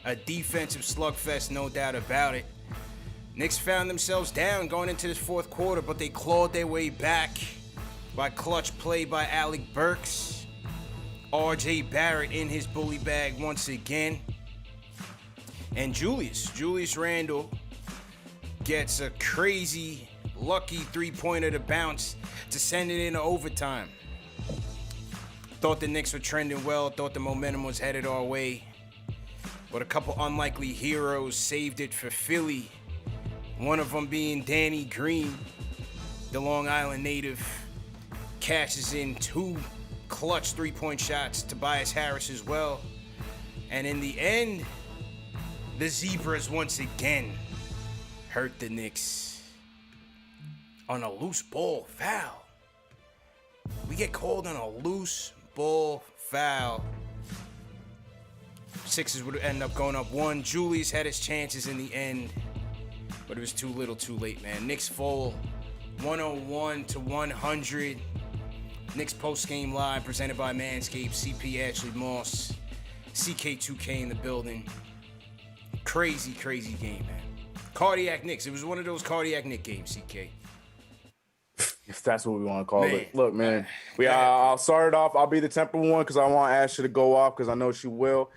A defensive slugfest, no doubt about it. Knicks found themselves down going into this fourth quarter, but they clawed their way back by clutch play by Alec Burks. R.J. Barrett in his bully bag once again. And Julius Randle gets a crazy, lucky three-pointer to bounce to send it into overtime. Thought the Knicks were trending well, thought the momentum was headed our way. But a couple unlikely heroes saved it for Philly. One of them being Danny Green, the Long Island native, cashes in 2 clutch three-point shots. Tobias Harris as well. And in the end, the Zebras once again hurt the Knicks on a loose ball foul. We get called on a loose ball foul. Sixers would end up going up 1. Julius had his chances in the end, but it was too little too late, man. Knicks fall 101-100. Knicks post-game live presented by Manscaped, CP Ashley Moss, CK2K in the building. Crazy game, man. Cardiac Knicks. It was one of those cardiac Knick games, CK. If that's what we want to call it. Look, man, I'll start it off. I'll be the temper one because I want Ashley to go off because I know she will.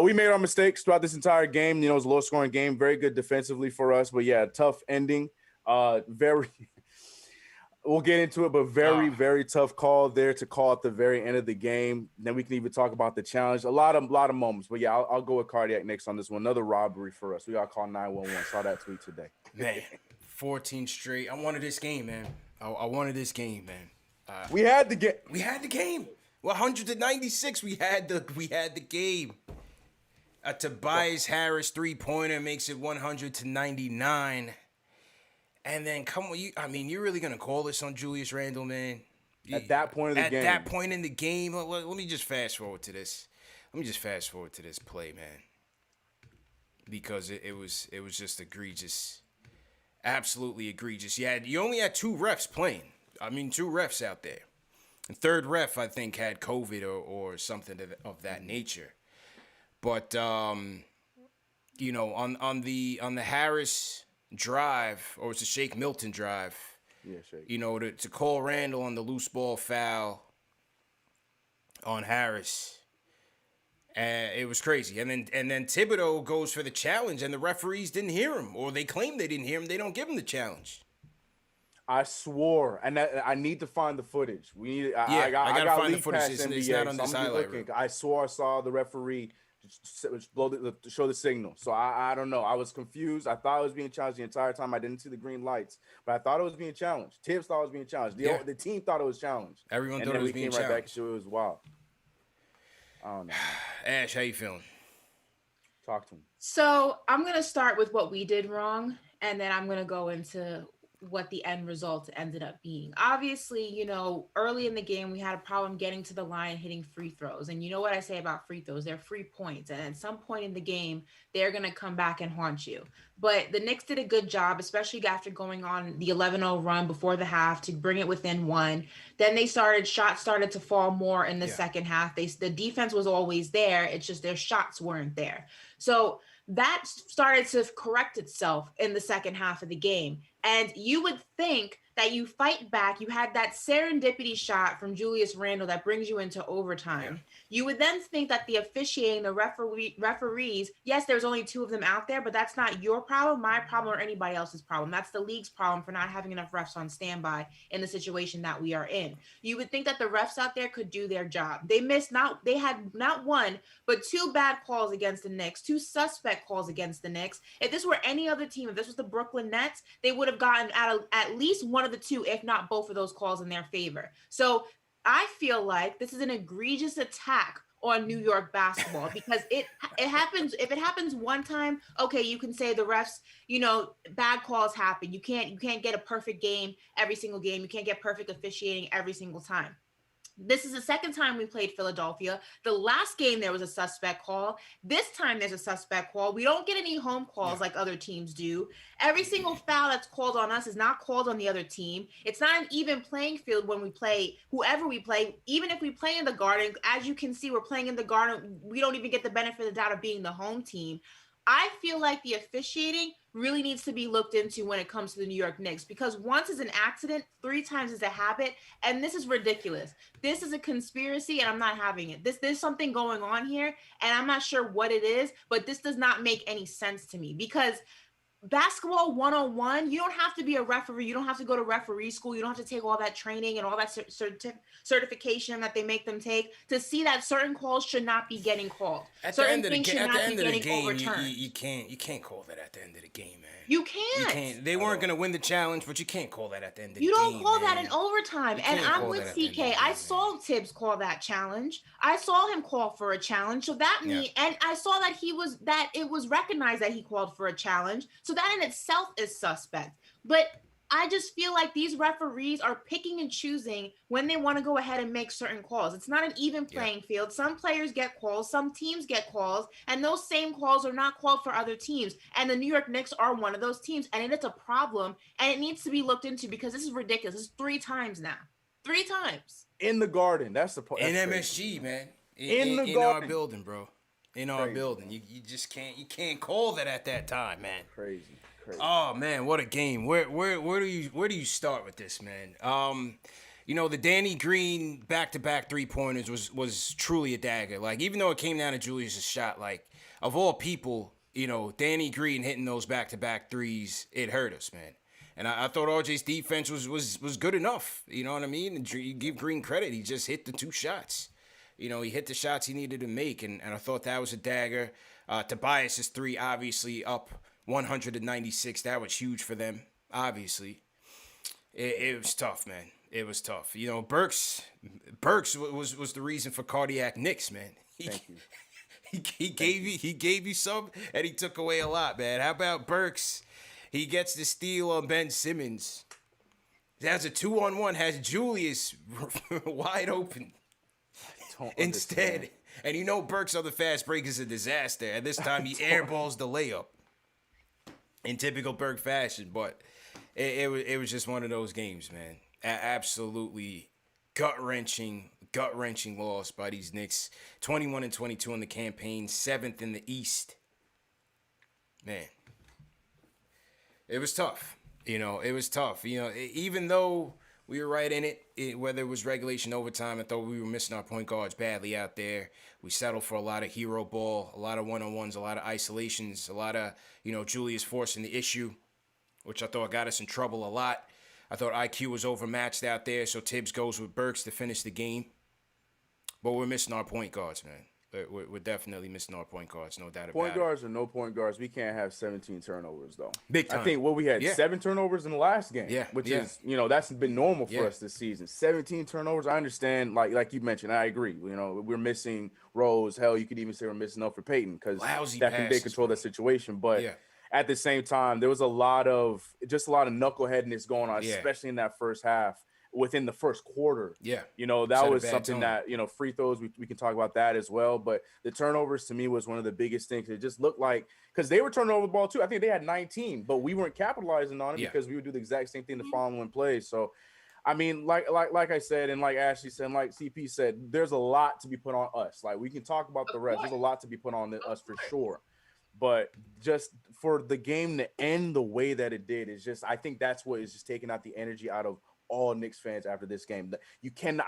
We made our mistakes throughout this entire game. You know, it was a low-scoring game. Very good defensively for us. But, yeah, tough ending. We'll get into it, but very tough call there to call at the very end of the game. Then we can even talk about the challenge. A lot of moments. But, yeah, I'll go with Cardiac Knicks on this one. Another robbery for us. We got to call 911. Saw that tweet today. Man, 14 straight. I wanted this game, man. I wanted this game, man. We had the game. We had the game. 196. We had the game. A Tobias Harris three-pointer makes it 100-99. And then you're really gonna call this on Julius Randle, man? At that point of the game. At that point in the game, let me just fast forward to this. Play, man, because it was just egregious, absolutely egregious. You only had 2 refs playing. 2 refs out there. The third ref, I think, had COVID or something of that nature. But on the Harris drive, or it's a Shake Milton drive. Yeah, Shake. To call Randle on the loose ball foul on Harris. It was crazy. And then Thibodeau goes for the challenge, and the referees didn't hear him, or they claim they didn't hear him. They don't give him the challenge. I swore, and I need to find the footage. I gotta find the footage. It's not on this highlight. I swore I saw the referee show the signal. So I don't know. I was confused. I thought it was being challenged the entire time. I didn't see the green lights, but I thought it was being challenged. Tibbs thought it was being challenged. The team thought it was challenged. Everyone thought it was being challenged. Right back, so it was wild. I don't know. Ash, how you feeling? Talk to him. So I'm going to start with what we did wrong, and then I'm going to go into what the end result ended up being. Obviously, early in the game, we had a problem getting to the line, hitting free throws. And you know what I say about free throws? They're free points. And at some point in the game, they're going to come back and haunt you. But the Knicks did a good job, especially after going on the 11-0 run before the half to bring it within 1. Then shots started to fall more in the second half. The defense was always there. It's just their shots weren't there. So that started to correct itself in the second half of the game. And you would think that you fight back. You had that serendipity shot from Julius Randle that brings you into overtime. Yeah. You would then think that the officiating, the referees, yes, there's only 2 of them out there, but that's not your problem, my problem, or anybody else's problem. That's the league's problem for not having enough refs on standby in the situation that we are in. You would think that the refs out there could do their job. They had not 1, but 2 bad calls against the Knicks, 2 suspect calls against the Knicks. If this were any other team, if this was the Brooklyn Nets, they would have gotten at least one of the 2, if not both of those calls in their favor. So I feel like this is an egregious attack on New York basketball because it happens. If it happens one time, okay, you can say the refs, bad calls happen. You can't get a perfect game every single game. You can't get perfect officiating every single time. This is the second time we played Philadelphia. The last game there was a suspect call. This time there's a suspect call. We don't get any home calls like other teams do. Every single foul that's called on us is not called on the other team. It's not an even playing field when we play whoever we play. Even if we play in the Garden, as you can see, we're playing in the Garden. We don't even get the benefit of the doubt of being the home team. I feel like the officiating really needs to be looked into when it comes to the New York Knicks, because once is an accident, 3 times is a habit, and this is ridiculous. This is a conspiracy, and I'm not having it. There's something going on here, and I'm not sure what it is, but this does not make any sense to me, because basketball 101, you don't have to be a referee, you don't have to go to referee school, you don't have to take all that training and all that certification that they make them take to see that certain calls should not be getting called. At certain the end of the game, you can't call that at the end of the game, man. You can't. They weren't gonna win the challenge, but you can't call that at the end of the game. You don't call man. that in overtime. And I'm with CK. I saw Tibbs call that challenge. I saw him call for a challenge. So that and I saw that it was recognized that he called for a challenge. So that in itself is suspect. But I just feel like these referees are picking and choosing when they want to go ahead and make certain calls. It's not an even playing field. Some players get calls, some teams get calls, and those same calls are not called for other teams. And the New York Knicks are one of those teams, and it's a problem, and it needs to be looked into because this is ridiculous. This is 3 times now. 3 times. In the Garden. That's the point. In MSG, man. In our building, bro. In our building. You just can't call that at that time, man. Crazy. Oh man, what a game! Where do you start with this, man? The Danny Green back-to-back 3-pointers was truly a dagger. Like, even though it came down to Julius's shot, like, of all people, Danny Green hitting those back-to-back threes, it hurt us, man. And I thought RJ's defense was good enough. You know what I mean? And you give Green credit; he just hit the 2 shots. He hit the shots he needed to make, and I thought that was a dagger. Tobias's 3, obviously up 196. That was huge for them. Obviously, it was tough, man. It was tough. Burks was the reason for cardiac Knicks, man. Thank you. He gave you some, and he took away a lot, man. How about Burks? He gets the steal on Ben Simmons. That's a 2-on-1. Has Julius wide open instead. And Burks on the fast break is a disaster. And this time he airballs the layup in typical Burke fashion. But it was just one of those games, man. Absolutely gut-wrenching loss by these Knicks. 21-22 in the campaign, 7th in the East. Man, it was tough. It was tough. Even though we were right in it, whether it was regulation, overtime, I thought we were missing our point guards badly out there. We settled for a lot of hero ball, a lot of one-on-ones, a lot of isolations, a lot of, Julius forcing the issue, which I thought got us in trouble a lot. I thought IQ was overmatched out there, so Tibbs goes with Burks to finish the game. But we're missing our point guards, man. We're definitely missing our point guards, no doubt about it. Point guards or no point guards, we can't have 17 turnovers, though. Big time. I think we had 7 turnovers in the last game, which is, that's been normal for us this season. 17 turnovers, I understand, like you mentioned, I agree. We're missing Rose. Hell, you could even say we're missing Elfrid Payton because they control that situation. But at the same time, there was a lot of knuckleheadness going on, especially in that first half. Within the first quarter. That was something that, free throws, we can talk about that as well. But the turnovers to me was one of the biggest things. It just looked like, because they were turning over the ball too. I think they had 19, but we weren't capitalizing on it because we would do the exact same thing the following plays. So, I mean, like I said, and like Ashley said, and like CP said, there's a lot to be put on us. Like, we can talk about the rest. There's a lot to be put on us for sure. But just for the game to end the way that it did is just, I think that's what is just taking out the energy out of all Knicks fans after this game. You can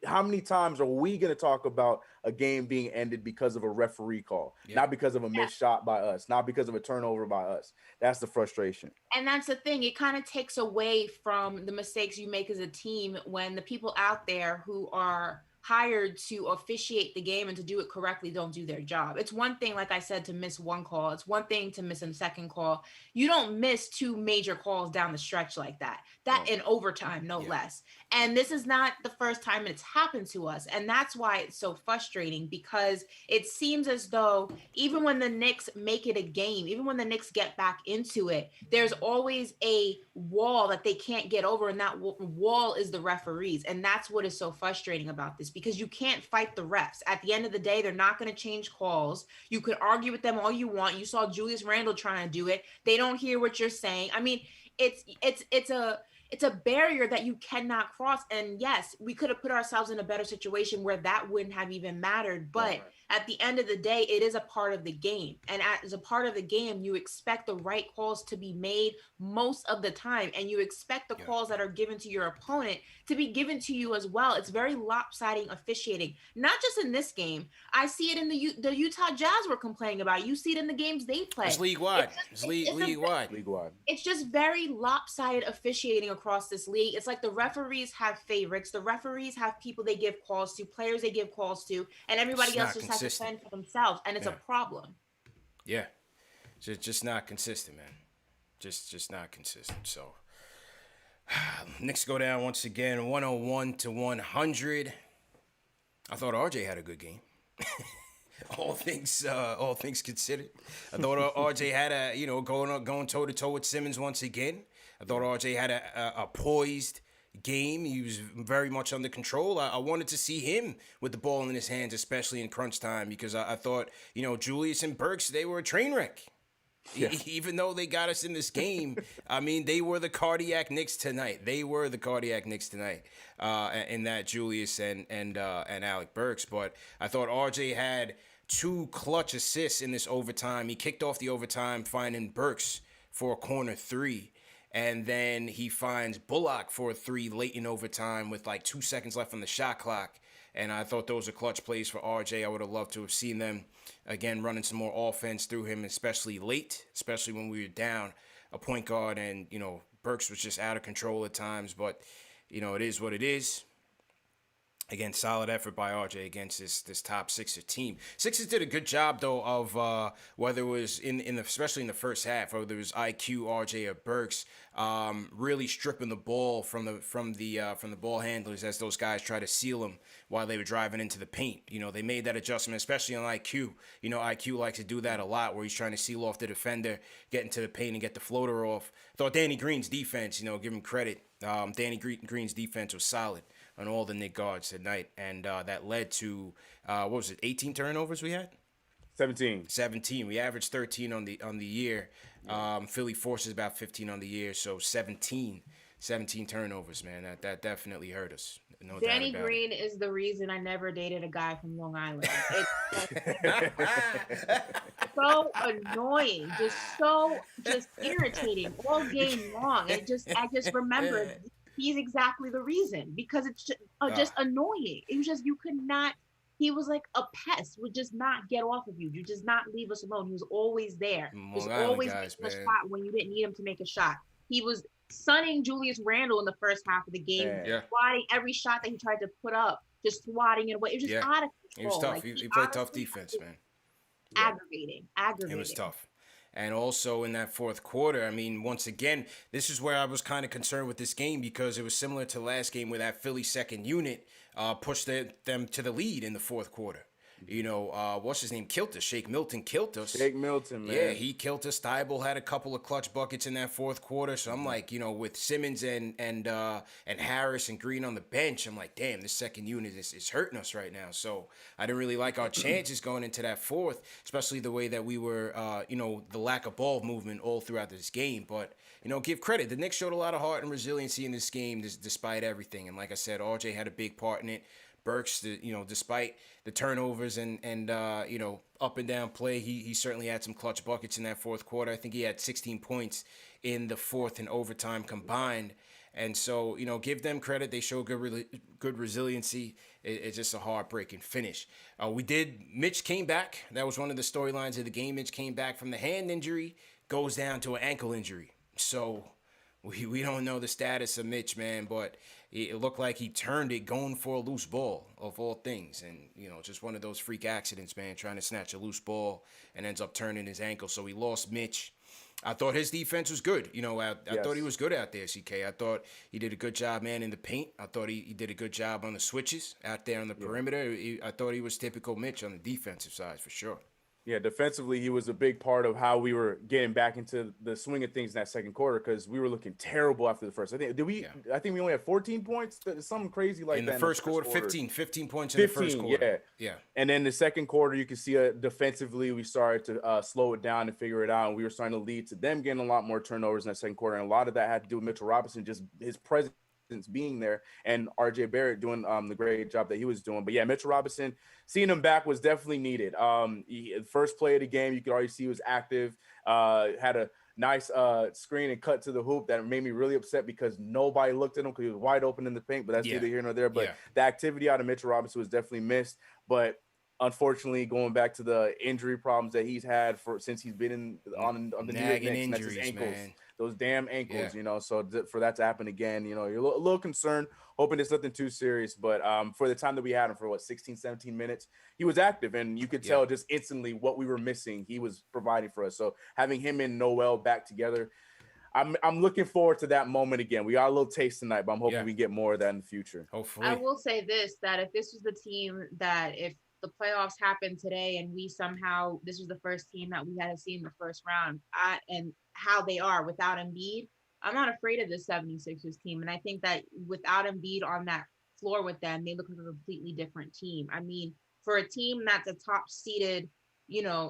how many times are we going to talk about a game being ended because of a referee call, not because of a missed shot by us, not because of a turnover by us? That's the frustration. And that's the thing. It kind of takes away from the mistakes you make as a team when the people out there who are hired to officiate the game and to do it correctly don't do their job. It's one thing, like I said, to miss one call. It's one thing to miss a second call. You don't miss two major calls down the stretch like that. That in overtime, no less. And this is not the first time it's happened to us. And that's why it's so frustrating, because it seems as though even when the Knicks make it a game, even when the Knicks get back into it, there's always a wall that they can't get over. And that wall is the referees. And that's what is so frustrating about this, because you can't fight the refs. At the end of the day, they're not going to change calls. You could argue with them all you want. You saw Julius Randle trying to do it. They don't hear what you're saying. I mean, it's a barrier that you cannot cross. And yes, we could have put ourselves in a better situation where that wouldn't have even mattered. But at the end of the day, it is a part of the game. And as a part of the game, you expect the right calls to be made most of the time. And you expect the calls that are given to your opponent to be given to you as well. It's very lopsided officiating, not just in this game. I see it in the Utah Jazz were complaining about. You see it in the games they play. It's league-wide. It's league-wide. It's just very lopsided officiating across this league. It's like the referees have favorites. The referees have people they give calls to, players they give calls to, and everybody else just has to fend for themselves, and it's a problem. Yeah, just not consistent, man. Just not consistent. So, Knicks go down once again, 101-100. I thought RJ had a good game. all things considered, I thought RJ had going toe to toe with Simmons once again. I thought RJ had a poised game. He was very much under control. I wanted to see him with the ball in his hands, especially in crunch time, because I thought, Julius and Burks, they were a train wreck. Yeah. Even though they got us in this game, I mean, they were the cardiac Knicks tonight. In that Julius and Alec Burks. But I thought RJ had two clutch assists in this overtime. He kicked off the overtime, finding Burks for a corner three. And then he finds Bullock for a three late in overtime with like 2 seconds left on the shot clock. And I thought those are clutch plays for RJ. I would have loved to have seen them, again, running some more offense through him, especially late, especially when we were down a point guard. And, Burks was just out of control at times. But, it is what it is. Again, solid effort by RJ against this top Sixers team. Sixers did a good job though of whether it was especially in the first half, whether it was IQ, RJ, or Burks, really stripping the ball from the ball handlers as those guys try to seal them while they were driving into the paint. They made that adjustment, especially on IQ. IQ likes to do that a lot, where he's trying to seal off the defender, get into the paint, and get the floater off. Thought Danny Green's defense, give him credit. Danny Green's defense was solid on all the Knicks guards tonight, and that led to 18 turnovers we had? 17. We averaged 13 on the year. Philly forces about 15 on the year, so 17 turnovers, man. That definitely hurt us. No Danny Green is the reason I never dated a guy from Long Island. It's so annoying, just irritating all game long. I just remembered he's exactly the reason, because it's just annoying. It was just, you could not. He was like a pest, would just not get off of you. You just not leave us alone. He was always there. He was always making a shot when you didn't need him to make a shot. He was sunning Julius Randle in the first half of the game, swatting every shot that he tried to put up, just swatting it away. It was just out of control. He was tough. He played tough defense, man. Aggravating. It was tough. And also in that fourth quarter, I mean, once again, this is where I was kind of concerned with this game, because it was similar to last game where that Philly second unit pushed them to the lead in the fourth quarter. What's his name? Killed us. Shake Milton killed us. Shake Milton, man. Yeah, he killed us. Thibault had a couple of clutch buckets in that fourth quarter. So I'm like, with Simmons and Harris and Green on the bench, I'm like, damn, this second unit is hurting us right now. So I didn't really like our chances going into that fourth, especially the way that we were, the lack of ball movement all throughout this game. But, give credit. The Knicks showed a lot of heart and resiliency in this game despite everything. And like I said, RJ had a big part in it. Burks, despite the turnovers and up and down play, he certainly had some clutch buckets in that fourth quarter. I think he had 16 points in the fourth and overtime combined. And so, give them credit. They showed good resiliency. It's just a heartbreaking finish. Mitch came back. That was one of the storylines of the game. Mitch came back from the hand injury, goes down to an ankle injury. So We don't know the status of Mitch, man, but it looked like he turned it going for a loose ball of all things, and just one of those freak accidents, man, trying to snatch a loose ball and ends up turning his ankle. So he lost Mitch. I thought his defense was good. I thought he was good out there, CK. I thought he did a good job, man, in the paint. I thought he did a good job on the switches out there on the perimeter. I thought he was typical Mitch on the defensive side for sure. Yeah, defensively, he was a big part of how we were getting back into the swing of things in that second quarter because we were looking terrible after the first. I think we only had 14 points, something crazy like in that. The first quarter, 15 points in the first quarter. Yeah. And then the second quarter, you can see defensively, we started to slow it down and figure it out, and we were starting to lead to them getting a lot more turnovers in that second quarter. And a lot of that had to do with Mitchell Robinson, just his presence being there, and RJ Barrett doing the great job that he was doing. But yeah, Mitchell Robinson, seeing him back was definitely needed. First play of the game, you could already see he was active, had a nice screen and cut to the hoop that made me really upset because nobody looked at him because he was wide open in the paint, but that's neither here nor there. But the activity out of Mitchell Robinson was definitely missed. But unfortunately, going back to the injury problems that he's had since he's been on the New York Knicks, that's his ankles. Man. Those damn ankles, so for that to happen again, you're a little concerned, hoping it's nothing too serious. But for the time that we had him for 16, 17 minutes, he was active, and you could tell just instantly what we were missing. He was providing for us. So having him and Noel back together, I'm looking forward to that moment again. We got a little taste tonight, but I'm hoping we get more of that in the future. Hopefully. I will say this, that if this was the team that if the playoffs happened today and this was the first team that we had to see in the first round, and how they are without Embiid, I'm not afraid of the 76ers team. And I think that without Embiid on that floor with them, they look like a completely different team. I mean, for a team that's a top seeded,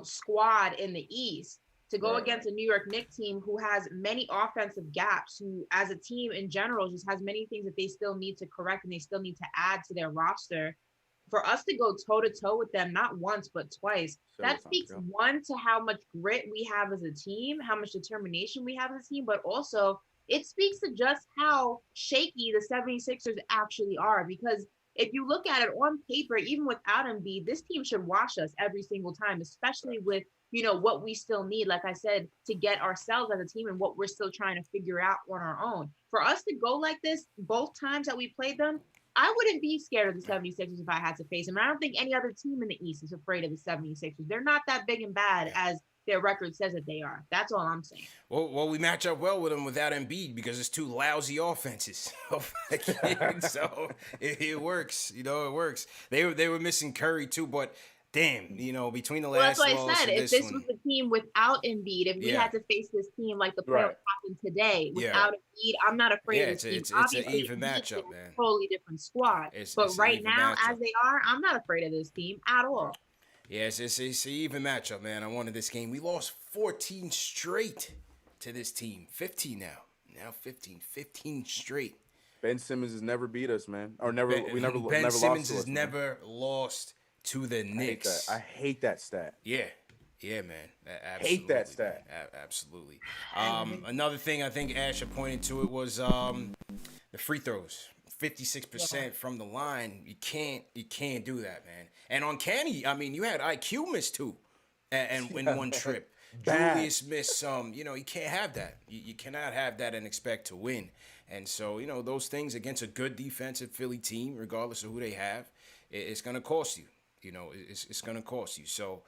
squad in the East, to go against a New York Knicks team who has many offensive gaps, who as a team in general just has many things that they still need to correct and they still need to add to their roster. For us to go toe-to-toe with them, not once, but twice, that speaks, one, to how much grit we have as a team, how much determination we have as a team, but also it speaks to just how shaky the 76ers actually are. Because if you look at it on paper, even without Embiid, this team should wash us every single time, especially with, what we still need, like I said, to get ourselves as a team and what we're still trying to figure out on our own. For us to go like this both times that we played them, I wouldn't be scared of the 76ers if I had to face them. I don't think any other team in the East is afraid of the 76ers. They're not that big and bad as their record says that they are. That's all I'm saying. Well, we match up well with them without Embiid because it's two lousy offenses. So it works. It works. They were missing Curry too, but damn, between the last that's what I said. If this was the team without Embiid, if we had to face this team like the playoffs happened today without Embiid, I'm not afraid of this team. It's an even matchup, man. Totally different squad. But right now, as they are, I'm not afraid of this team at all. Yes, it's an even matchup, man. I wanted this game. We lost 14 straight to this team. 15 now. Now 15 straight. Ben Simmons has never beat us, man. Or never. Ben Simmons has never lost to the Knicks. I hate that stat. Yeah, man. Absolutely. Hate that stat. Absolutely. Another thing I think Asher pointed to it was the free throws. 56% from the line. You can't do that, man. And on Canny, I mean, you had IQ miss too, and in one trip. Julius missed some. You can't have that. You cannot have that and expect to win. And so, those things against a good defensive Philly team, regardless of who they have, it's going to cost you. It's going to cost you. So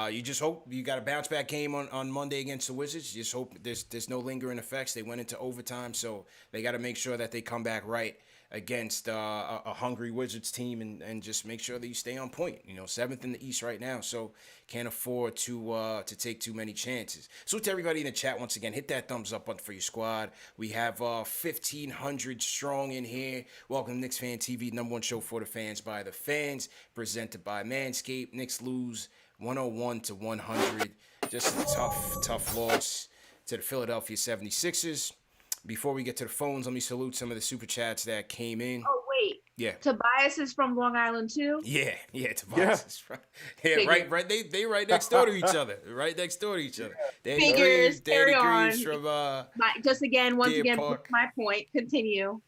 you just hope you got a bounce back game on Monday against the Wizards. You just hope there's no lingering effects. They went into overtime, so they got to make sure that they come back right against a hungry Wizards team and just make sure that you stay on point. 7th in the East right now, so can't afford to take too many chances. So to everybody in the chat, once again, hit that thumbs up button for your squad. We have 1,500 strong in here. Welcome to KnicksFanTV, number one show for the fans by the fans, presented by Manscaped. Knicks lose 101-100. Just a tough loss to the Philadelphia 76ers. Before we get to the phones, let me salute some of the super chats that came in. Oh, wait. Yeah. Tobias is from Long Island, too? Yeah, Tobias is from... Yeah, right. They right next door to each other. Figures, carry on. From, once again, my point. Continue.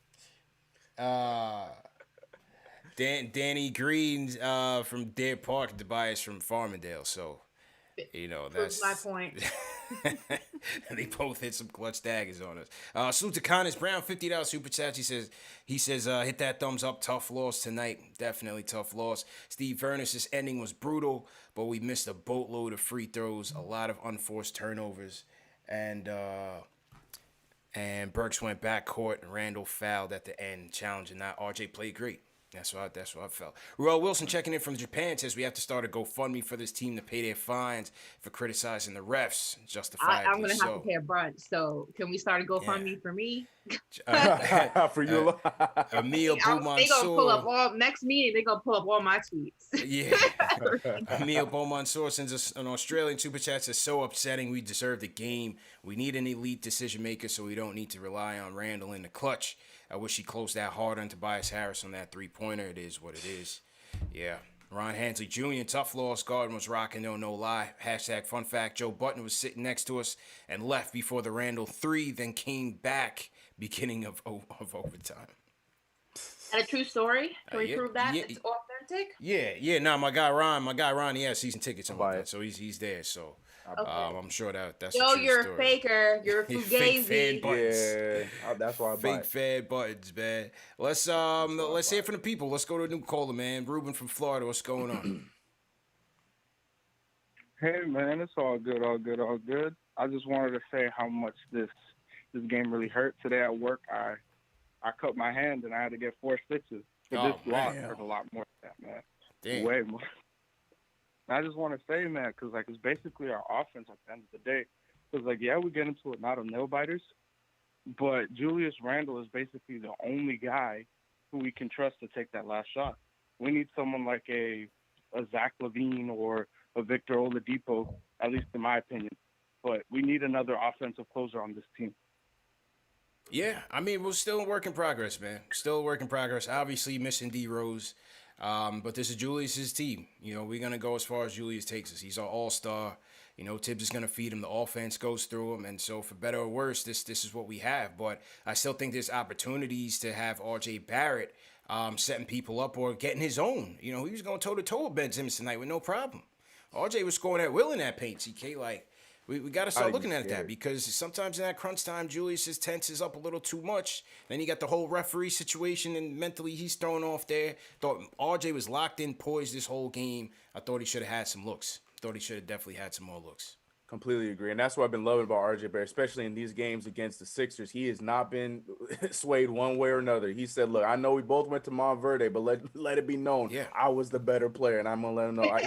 Danny Green from Deer Park, Tobias from Farmingdale. So, that's... my point. They both hit some clutch daggers on us. Salute to Connors Brown, $50 super chat. He says, hit that thumbs up. Tough loss tonight. Definitely tough loss. Steve Furness's ending was brutal, but we missed a boatload of free throws, a lot of unforced turnovers, and Burks went backcourt and Randall fouled at the end, challenging that. RJ played great. That's what I felt. Ruel Wilson checking in from Japan says we have to start a GoFundMe for this team to pay their fines for criticizing the refs, justifiably. I'm gonna have to pay a brunch. So can we start a GoFundMe for me? For you, Emil Beaumansour. They gonna pull up all next meeting. They gonna pull up all my tweets. Yeah. Emil Beaumansour sends us an Australian super chat. Says so upsetting. We deserve the game. We need an elite decision maker, so we don't need to rely on Randall in the clutch. I wish he closed out harder on Tobias Harris on that three-pointer. It is what it is. Yeah. Ron Hansley Jr., tough loss. Garden was rocking, no lie. Hashtag fun fact, Joe Button was sitting next to us and left before the Randall 3, then came back beginning of overtime. And a true story? Can we prove that? It's authentic? Yeah. No, my guy Ron, he has season tickets and whatnot, so he's there, so... Okay. I'm sure that's Yo, a true you're story. A faker. You're a fugazi. Fake fan buttons. Yeah, that's why I buy Fake fan buttons, man. Let's hear from the people. Let's go to a new caller, man. Ruben from Florida. What's going on? Hey, man, it's all good. I just wanted to say how much this game really hurt. Today at work, I cut my hand and I had to get 4 stitches. But this loss hurt a lot more than that, man. Damn. Way more. I just want to say, man, because, it's basically our offense at the end of the day. Because, we get into it, not on nail-biters, but Julius Randle is basically the only guy who we can trust to take that last shot. We need someone like a Zach LaVine or a Victor Oladipo, at least in my opinion. But we need another offensive closer on this team. Yeah, I mean, we're still a work in progress, man. Still a work in progress. Obviously, missing D Rose. But this is Julius's team. We're going to go as far as Julius takes us. He's our all-star. Tibbs is going to feed him. The offense goes through him. And so for better or worse, this is what we have. But I still think there's opportunities to have R.J. Barrett setting people up or getting his own. He was going toe-to-toe with Ben Simmons tonight with no problem. R.J. was scoring at will in that paint, CK. We got to start looking at that because sometimes in that crunch time, Julius tenses up a little too much. Then you got the whole referee situation, and mentally he's thrown off there. Thought RJ was locked in, poised this whole game. I thought he should have had some looks. Thought he should have definitely had some more looks. Completely agree. And that's what I've been loving about RJ Barrett, especially in these games against the Sixers. He has not been swayed one way or another. He said, look, I know we both went to Montverde, but let it be known I was the better player, and I'm going to let him know.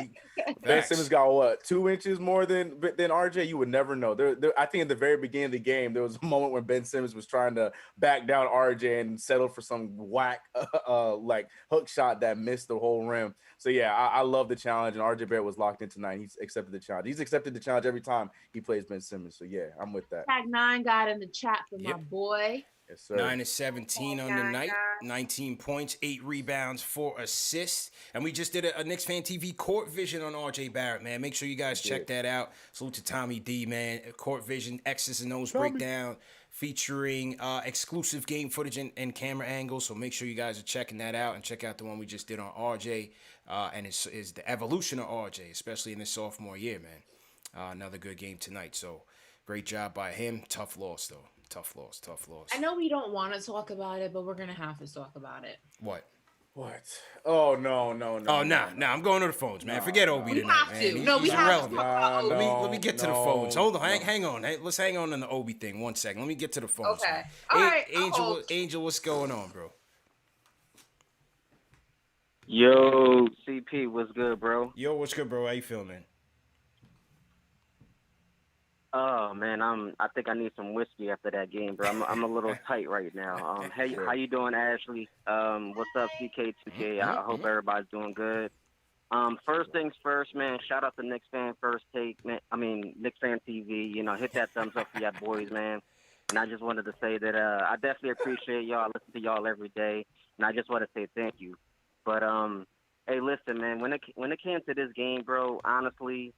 Ben Simmons got, 2 inches more than RJ? You would never know. I think at the very beginning of the game, there was a moment when Ben Simmons was trying to back down RJ and settle for some whack hook shot that missed the whole rim. So, I love the challenge, and RJ Barrett was locked in tonight. He's accepted the challenge. He's accepted the challenge every time he plays Ben Simmons. So, I'm with that. Tag 9 got in the chat for my boy. Yes, sir. 9-17 on the night. 19 points, 8 rebounds, 4 assists. And we just did a KnicksFanTV court vision on RJ Barrett, man. Make sure you guys check that out. Salute to Tommy D, man. Court vision, X's and O's breakdown featuring exclusive game footage and camera angles. So make sure you guys are checking that out and check out the one we just did on RJ. And it's the evolution of RJ, especially in his sophomore year, man. Another good game tonight. So great job by him. Tough loss, though. Tough loss. I know we don't want to talk about it, but we're going to have to talk about it. What? Oh, no. Oh, nah. I'm going to the phones, man. Forget Obi tonight, man. We have to. Let me get to the phones. Hold on. Hang on. Hey, let's hang on the Obi thing 1 second. Let me get to the phones. Okay. All right. Angel, what's going on, bro? Yo, CP, what's good, bro? Yo, what's good, bro? How you feeling, man? Oh man, I think I need some whiskey after that game, bro. I'm a little tight right now. Hey, how you doing, Ashley? What's up, CK2K? I hope everybody's doing good. First things first, man. Shout out to Knicks Fan First Take, man. I mean, Knicks Fan TV. Hit that thumbs up for y'all boys, man. And I just wanted to say that I definitely appreciate y'all. I listen to y'all every day, and I just want to say thank you. But hey, listen, man. When it came to this game, bro, honestly,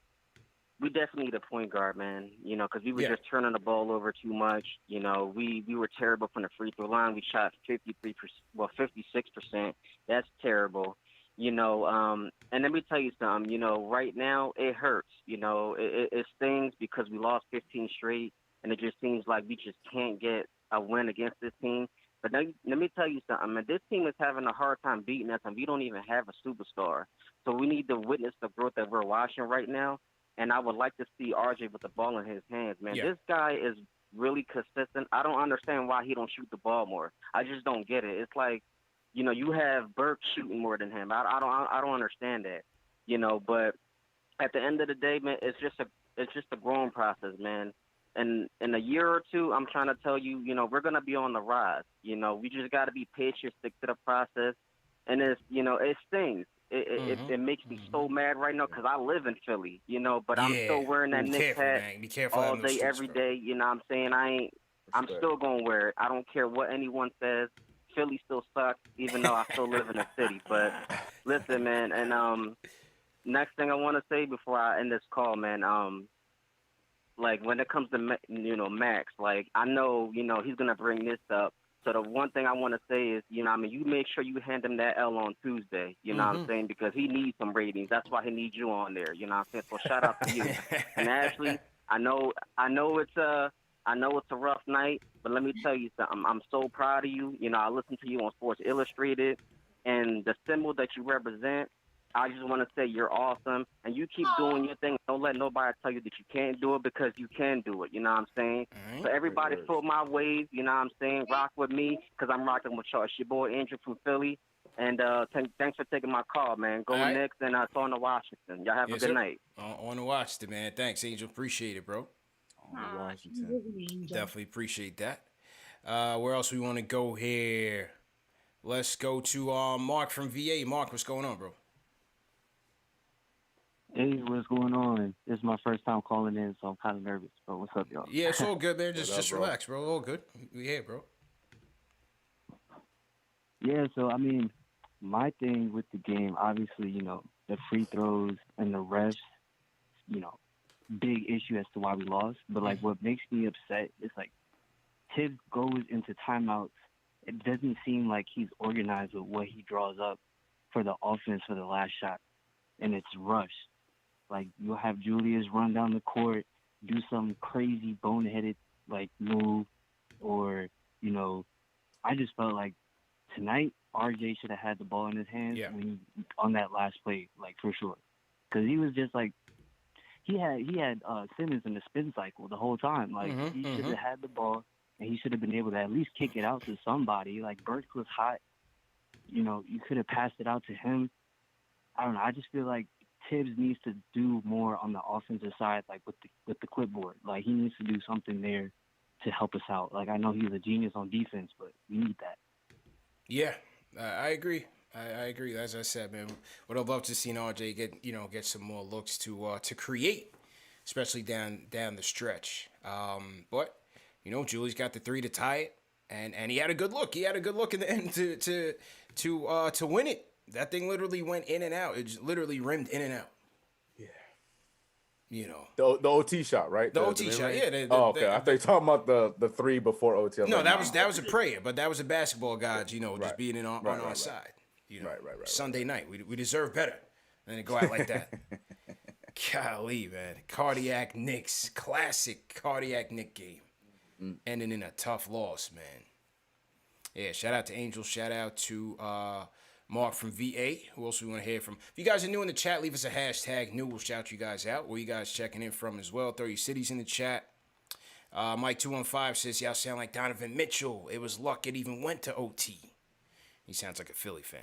we definitely need a point guard, man, because we were just turning the ball over too much. We were terrible from the free throw line. We shot 56%. That's terrible. And let me tell you something. Right now it hurts. It stings because we lost 15 straight, and it just seems like we just can't get a win against this team. But now, let me tell you something, man. This team is having a hard time beating us, and we don't even have a superstar. So we need to witness the growth that we're watching right now. And I would like to see RJ with the ball in his hands, man. Yeah. This guy is really consistent. I don't understand why he don't shoot the ball more. I just don't get it. It's like, you have Burke shooting more than him. I don't understand that. But at the end of the day, man, it's just a growing process, man. And in a year or two, I'm trying to tell you, we're gonna be on the rise. We just got to be patient, stick to the process, and it stings. It makes me so mad right now because I live in Philly, but I'm still wearing that Knicks hat Be careful all out in those day, streets, every bro. day. You know what I'm saying? I'm still gonna wear it. I don't care what anyone says. Philly still sucks, even though I still live in the city. But listen, man, and next thing I want to say before I end this call, man, like when it comes to Max, like I know he's gonna bring this up. So the one thing I want to say is, you make sure you hand him that L on Tuesday. You know what I'm saying? Because he needs some ratings. That's why he needs you on there. You know what I'm saying? So shout out to you. And Ashley, I know it's a rough night, but let me tell you something. I'm so proud of you. I listen to you on Sports Illustrated, and the symbol that you represent. I just want to say you're awesome, and you keep doing your thing. Don't let nobody tell you that you can't do it because you can do it. You know what I'm saying? Right. So everybody float my wave. You know what I'm saying? Rock with me because I'm rocking with y'all. It's your boy Andrew from Philly, and thanks for taking my call, man. Go Knicks, and it's on to Washington. Y'all have a good night. On to Washington, man. Thanks, Angel. Appreciate it, bro. Washington. Definitely appreciate that. Where else we want to go here? Let's go to Mark from VA. Mark, what's going on, bro? Hey, what's going on? This is my first time calling in, so I'm kind of nervous. But what's up, y'all? Yeah, it's all good, man. Just bro? relax, bro. All good. We here, bro. Yeah, so I mean, my thing with the game, obviously, the free throws and the refs, big issue as to why we lost. But like, what makes me upset is like, Tibbs goes into timeouts. It doesn't seem like he's organized with what he draws up for the offense for the last shot, and it's rushed. Like, you'll have Julius run down the court, do some crazy boneheaded, like, move, or, I just felt like tonight RJ should have had the ball in his hands on that last play, like, for sure. Because he was just, like, he had Simmons in the spin cycle the whole time. Like, he should have had the ball, and he should have been able to at least kick it out to somebody. Like, Burks was hot. You could have passed it out to him. I don't know. I just feel like Tibbs needs to do more on the offensive side, like with the clipboard. Like, he needs to do something there to help us out. Like, I know he's a genius on defense, but we need that. Yeah, I agree. I agree. As I said, man, would have loved to see RJ get some more looks to create, especially down the stretch. But Julie's got the three to tie it, and he had a good look. He had a good look in the end to win it. That thing literally went in and out. It just literally rimmed in and out. Yeah. The OT shot, right? The OT shot, yeah. Okay. I thought you were talking about the three before OT. No, that was a prayer, but that was a basketball gods, just being on our side. Right. Sunday night, we deserve better than to go out like that. Golly, man. Cardiac Knicks, classic cardiac Knick game. Ending in a tough loss, man. Yeah, shout out to Angel. Shout out to Mark from VA. Who else we want to hear from? If you guys are new in the chat, leave us a hashtag new. We'll shout you guys out. Where you guys checking in from as well. Throw your cities in the chat. Mike215 says, y'all sound like Donovan Mitchell. It was luck it even went to OT. He sounds like a Philly fan.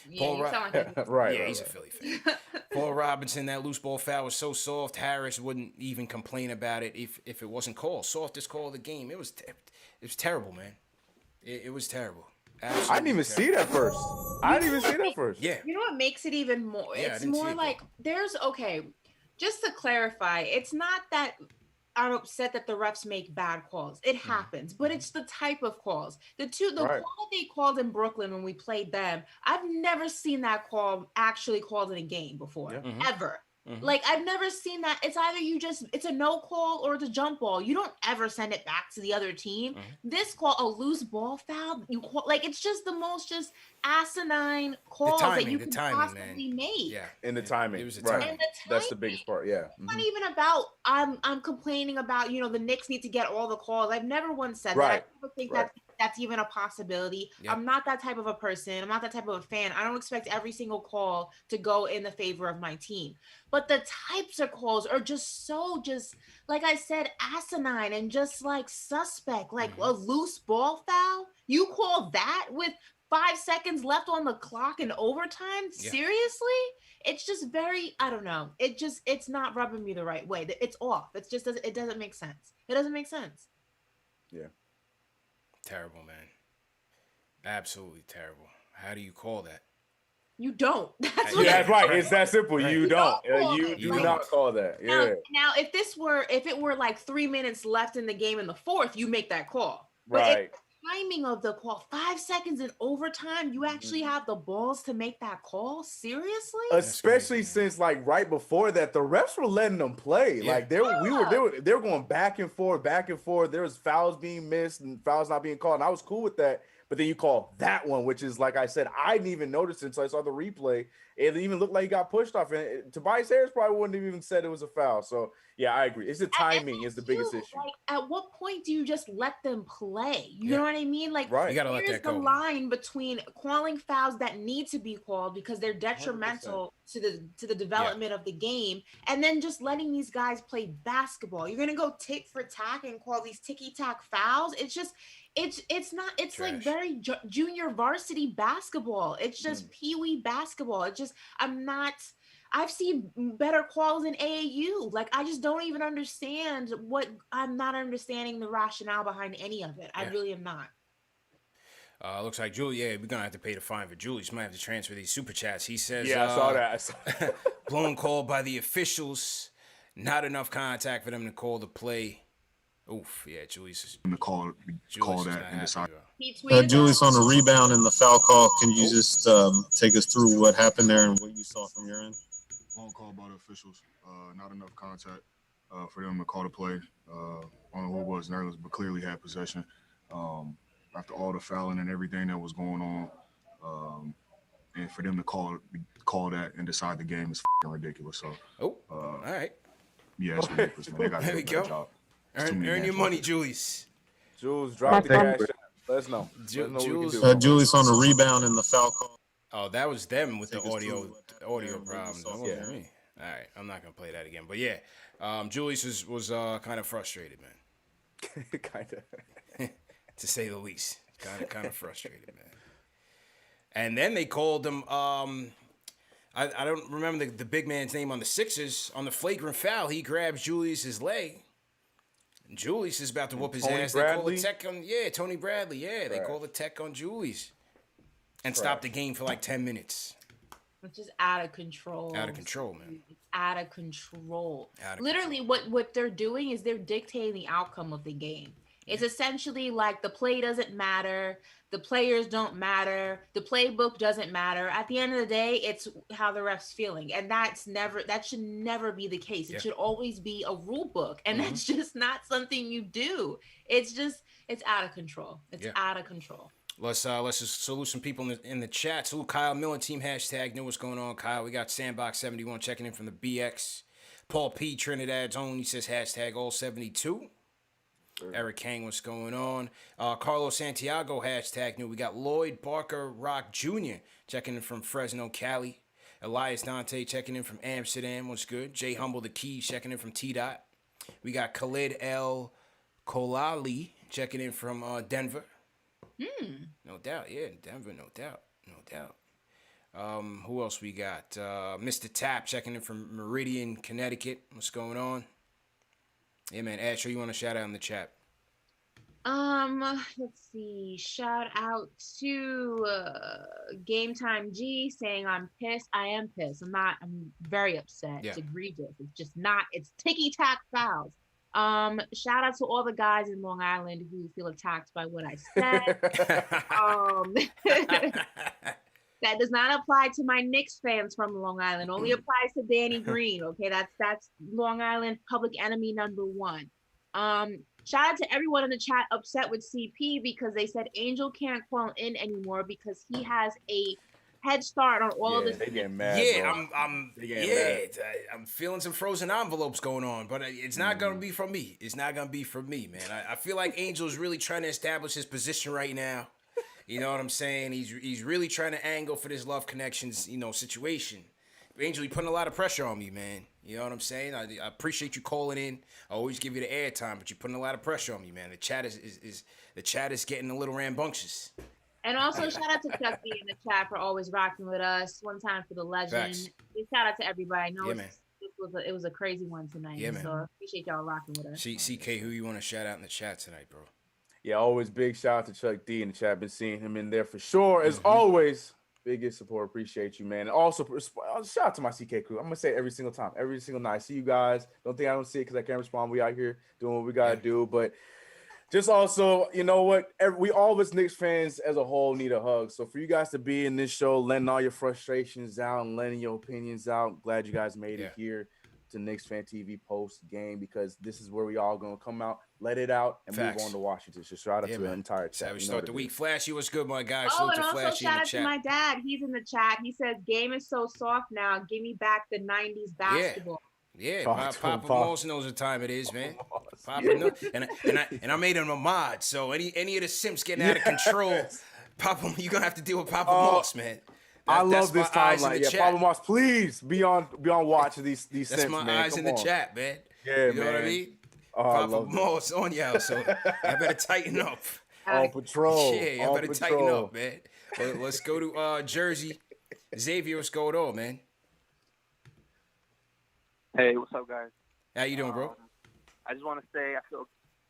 Yeah, you sound like he's a Philly fan. Paul Robinson, that loose ball foul was so soft, Harris wouldn't even complain about it if it wasn't called. Softest call of the game. It was terrible, man. It was terrible. Absolutely I didn't even see that first. Yeah. You know what makes it even more? Yeah, It's more like just to clarify, it's not that I'm upset that the refs make bad calls. It happens, but it's the type of calls. The call that they called in Brooklyn when we played them, I've never seen that call actually called in a game before, ever. Like, I've never seen that. It's either it's a no call or it's a jump ball. You don't ever send it back to the other team. This call, a loose ball foul, you call, like, it's just the most just asinine calls that you can possibly make. Yeah. And the timing. It was the right. timing. That's the biggest part. Yeah. It's not even about I'm complaining about, the Knicks need to get all the calls. I've never once said that. I never think that's even a possibility. Yep. I'm not that type of a person. I'm not that type of a fan. I don't expect every single call to go in the favor of my team. But the types of calls are just like I said, asinine and just like suspect, like a loose ball foul. You call that with 5 seconds left on the clock in overtime? Yeah. Seriously? It's just very, I don't know. It's not rubbing me the right way. It's off. It doesn't make sense. It doesn't make sense. Yeah. Terrible, man. Absolutely terrible. How do you call that? You don't. That's right. It's that simple. Right. You don't. You You do not call that. Yeah. Now, if it were like 3 minutes left in the game in the fourth, you make that call. But Right. timing of the call, 5 seconds in overtime, you actually have the balls to make that call? Seriously? Especially since like right before that, the refs were letting them play. Yeah. Like they were going back and forth. There was fouls being missed and fouls not being called. And I was cool with that. But then you call that one, which is, like I said, I didn't even notice it until I saw the replay. It even looked like he got pushed off. And Tobias Harris probably wouldn't have even said it was a foul. So, yeah, I agree. It's the timing is the biggest issue. Like, at what point do you just let them play? You know what I mean? Like, right. You gotta let that go. The line between calling fouls that need to be called because they're detrimental to the development of the game, and then just letting these guys play basketball. You're gonna go tick for tack and call these ticky-tack fouls. It's just it's not. It's Trash. like very junior varsity basketball. It's just pee-wee basketball. It's just I've seen better calls in AAU. Like, I just don't even understand I'm not understanding the rationale behind any of it. I really am not. Looks like Julie, we're going to have to pay the fine for Julie. She might have to transfer these super chats. He says, I saw that. blown call by the officials. Not enough contact for them to call the play. Oof, yeah, Julie's call that and decide. Julius, on the rebound and the foul call, can you just take us through what happened there and what you saw from your end? Long call by the officials. Not enough contact for them to call the play. I don't know who it was nervous, but clearly had possession. After all the fouling and everything that was going on, and for them to call that and decide the game is ridiculous. So, all right. Yeah, it's ridiculous, man. They got to do a better job. Earn your money, Julius. Jules, drop the cash. Let us know. Julius on the rebound and the foul call. Oh, that was them with the audio problem. That wasn't me. All right, I'm not gonna play that again. But yeah, Julius was kind of frustrated, man. Kind of, to say the least. Kind of frustrated, man. And then they called him. I don't remember the big man's name on the Sixers. On the flagrant foul, he grabs Julius's leg. Julius is about to whoop his ass. They call the tech on, Tony Bradley. Yeah, they call the tech on Julius. And stop the game for like 10 minutes. Which is out of control. Out of control, man. Out of control. Literally, what they're doing is they're dictating the outcome of the game. It's essentially like the play doesn't matter. The players don't matter. The playbook doesn't matter. At the end of the day, it's how the ref's feeling. And that should never be the case. It should always be a rule book. And that's just not something you do. It's out of control. It's out of control. Let's just salute some people in the chat. Salute Kyle Miller, team hashtag. Know what's going on, Kyle. We got Sandbox71 checking in from the BX. Paul P, Trinidad's own. He says hashtag all 72. Eric Kang, what's going on? Carlos Santiago, hashtag new. We got Lloyd Barker Rock Jr. checking in from Fresno, Cali. Elias Dante checking in from Amsterdam, what's good? Jay Humble the Keys checking in from T-Dot. We got Khalid El Kolali checking in from Denver. No doubt, Denver, no doubt. Who else we got? Mr. Tap checking in from Meridian, Connecticut. What's going on? Yeah, man. Asher, you want to shout out in the chat? Let's see. Shout out to Game Time G saying I'm pissed. I am pissed. I'm very upset. Yeah. It's egregious. It's just not. It's ticky-tack fouls. Shout out to all the guys in Long Island who feel attacked by what I said. That does not apply to my Knicks fans from Long Island. Only applies to Danny Green. Okay, that's Long Island public enemy number one. Shout out to everyone in the chat upset with CP because they said Angel can't call in anymore because he has a head start on all of the. They getting mad. Yeah, bro. I'm feeling some frozen envelopes going on, but it's not gonna be from me. It's not gonna be from me, man. I feel like Angel's really trying to establish his position right now. You know what I'm saying? He's really trying to angle for this love connections, situation. Angel, you putting a lot of pressure on me, man. You know what I'm saying? I appreciate you calling in. I always give you the airtime, but you're putting a lot of pressure on me, man. The chat is getting a little rambunctious. And also shout out to Chuck D in the chat for always rocking with us. One time for the legend. Facts. Shout out to everybody. I know Yeah, man. it was a crazy one tonight. Yeah, man. So I appreciate y'all rocking with us. CK, who you want to shout out in the chat tonight, bro? Yeah, always big shout out to Chuck D in the chat. Been seeing him in there for sure. As always, biggest support. Appreciate you, man. And also, shout out to my CK crew. I'm going to say it every single time, every single night. See you guys. Don't think I don't see it because I can't respond. We out here doing what we got to do. But just also, you know what? We all of us Knicks fans as a whole need a hug. So for you guys to be in this show, letting all your frustrations out and letting your opinions out, glad you guys made it here to KnicksFanTV post game because this is where we all going to come out, let it out, and move on to Washington. So shout out to the entire chat. How we start the week. Flashy, what's good, my guy? Oh, and also shout out to my dad. He's in the chat. He says, game is so soft now. Give me back the 90s basketball. Yeah, Papa Moss knows what time it is, man. Papa and I made him a mod, so any of the simps getting out of control, Papa, you're gonna have to deal with Papa Moss, man. I love this timeline. Yeah, Papa Moss, please be on watch of these That's simps, my man. eyes in the chat, man. Yeah, you know man. what I mean? Oh, Papa Moss on y'all, so I better tighten up. On patrol. Yeah, I better tighten up, man. Let's go to Jersey. Xavier, what's going on, man? Hey, what's up, guys? How you doing, bro? I just want to say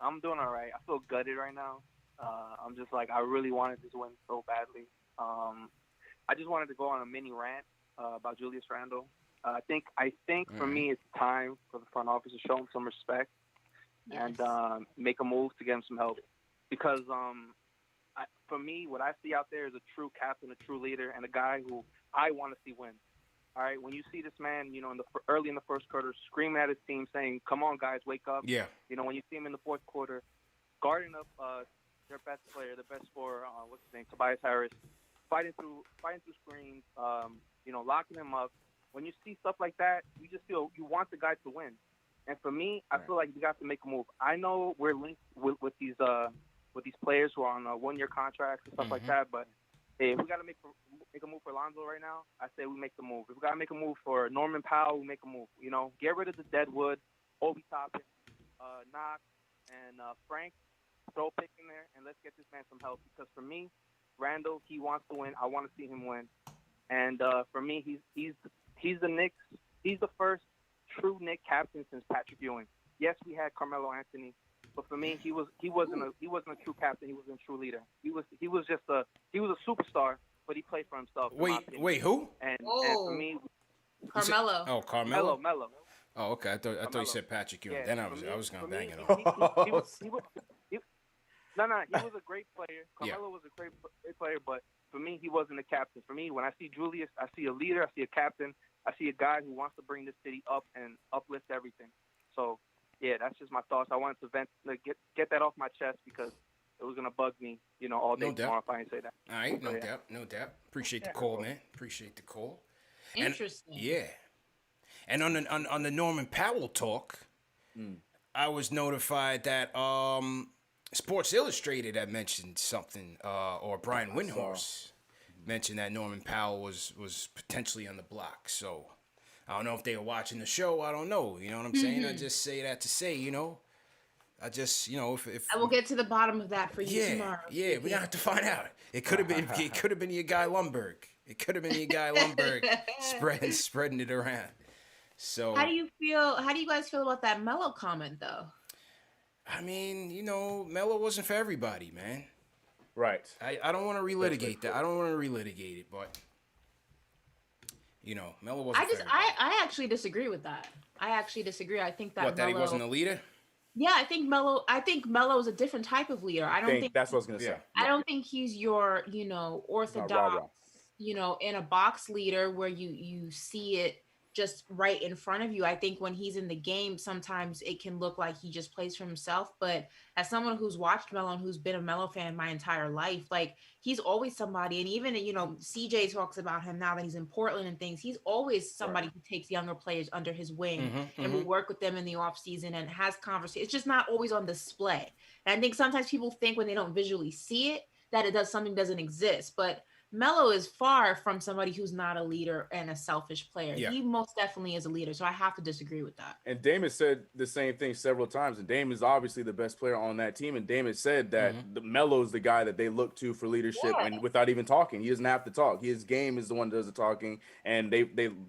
I'm doing all right. I feel gutted right now. I'm just like I really wanted this win so badly. I just wanted to go on a mini rant about Julius Randle. I think for me it's time for the front office to show him some respect and make a move to get him some help. Because for me, what I see out there is a true captain, a true leader, and a guy who I want to see win. All right, when you see this man, early in the first quarter, screaming at his team, saying, "Come on, guys, wake up!" Yeah. When you see him in the fourth quarter, guarding up their best player, their best scorer, what's his name, Tobias Harris, fighting through screens, locking him up. When you see stuff like that, you just feel you want the guy to win. And for me, I feel like we got to make a move. I know we're linked with these players who are on 1-year contracts and stuff like that, but hey, if we got to make a move for Lonzo right now, I say we make the move. If we got to make a move for Norman Powell, we make a move. Get rid of the Deadwood, Obi Toppin, Knox, and Frank. Throw a pick in there, and let's get this man some help. Because for me, Randall, he wants to win. I want to see him win. And for me, he's the Knicks. He's the first true Knicks captain since Patrick Ewing. Yes, we had Carmelo Anthony, but for me, he wasn't a true captain. He wasn't a true leader. He was a superstar, but he played for himself. Wait, who? And for me, Carmelo. Carmelo. Melo. Oh, okay. I thought you said Patrick Ewing. Yeah, then I was gonna bang it on. on. He was a great player. Carmelo was a great player, but for me, he wasn't a captain. For me, when I see Julius, I see a leader, I see a captain, I see a guy who wants to bring this city up and uplift everything. So, yeah, that's just my thoughts. I wanted to get that off my chest because it was gonna bug me, all day tomorrow if I didn't say that. All right, no doubt. Appreciate the call, man. Appreciate the call. Interesting. And on the Norman Powell talk, I was notified that Sports Illustrated had mentioned something, or Brian Windhorst mentioned that Norman Powell was potentially on the block. So I don't know if they were watching the show. I don't know. You know what I'm saying? I just say that to say, I just, if I will get to the bottom of that for you tomorrow. Yeah, we're gonna have to find out. It could have been your guy Lumberg. It could have been your guy Lumberg spreading it around. So how do you guys feel about that Melo comment though? I mean, Melo wasn't for everybody, man. Right. I don't want to relitigate that. I don't want to relitigate it, but Melo wasn't. I actually disagree with that. I think that that he wasn't a leader. Yeah, I think Melo is a different type of leader. I don't think that's what I was gonna say. I don't think he's your orthodox in a box leader where you see it just right in front of you. I think when he's in the game, sometimes it can look like he just plays for himself. But as someone who's watched Melo and who's been a Melo fan my entire life, like he's always somebody. And even, CJ talks about him now that he's in Portland and things. He's always somebody who takes younger players under his wing and will work with them in the off season and has conversations. It's just not always on display. And I think sometimes people think when they don't visually see it, that something doesn't exist. But Melo is far from somebody who's not a leader and a selfish player. Yeah. He most definitely is a leader, so I have to disagree with that. And Damon said the same thing several times. And Damon is obviously the best player on that team. And Damon said that Melo is the guy that they look to for leadership, and without even talking, he doesn't have to talk. His game is the one that does the talking, and they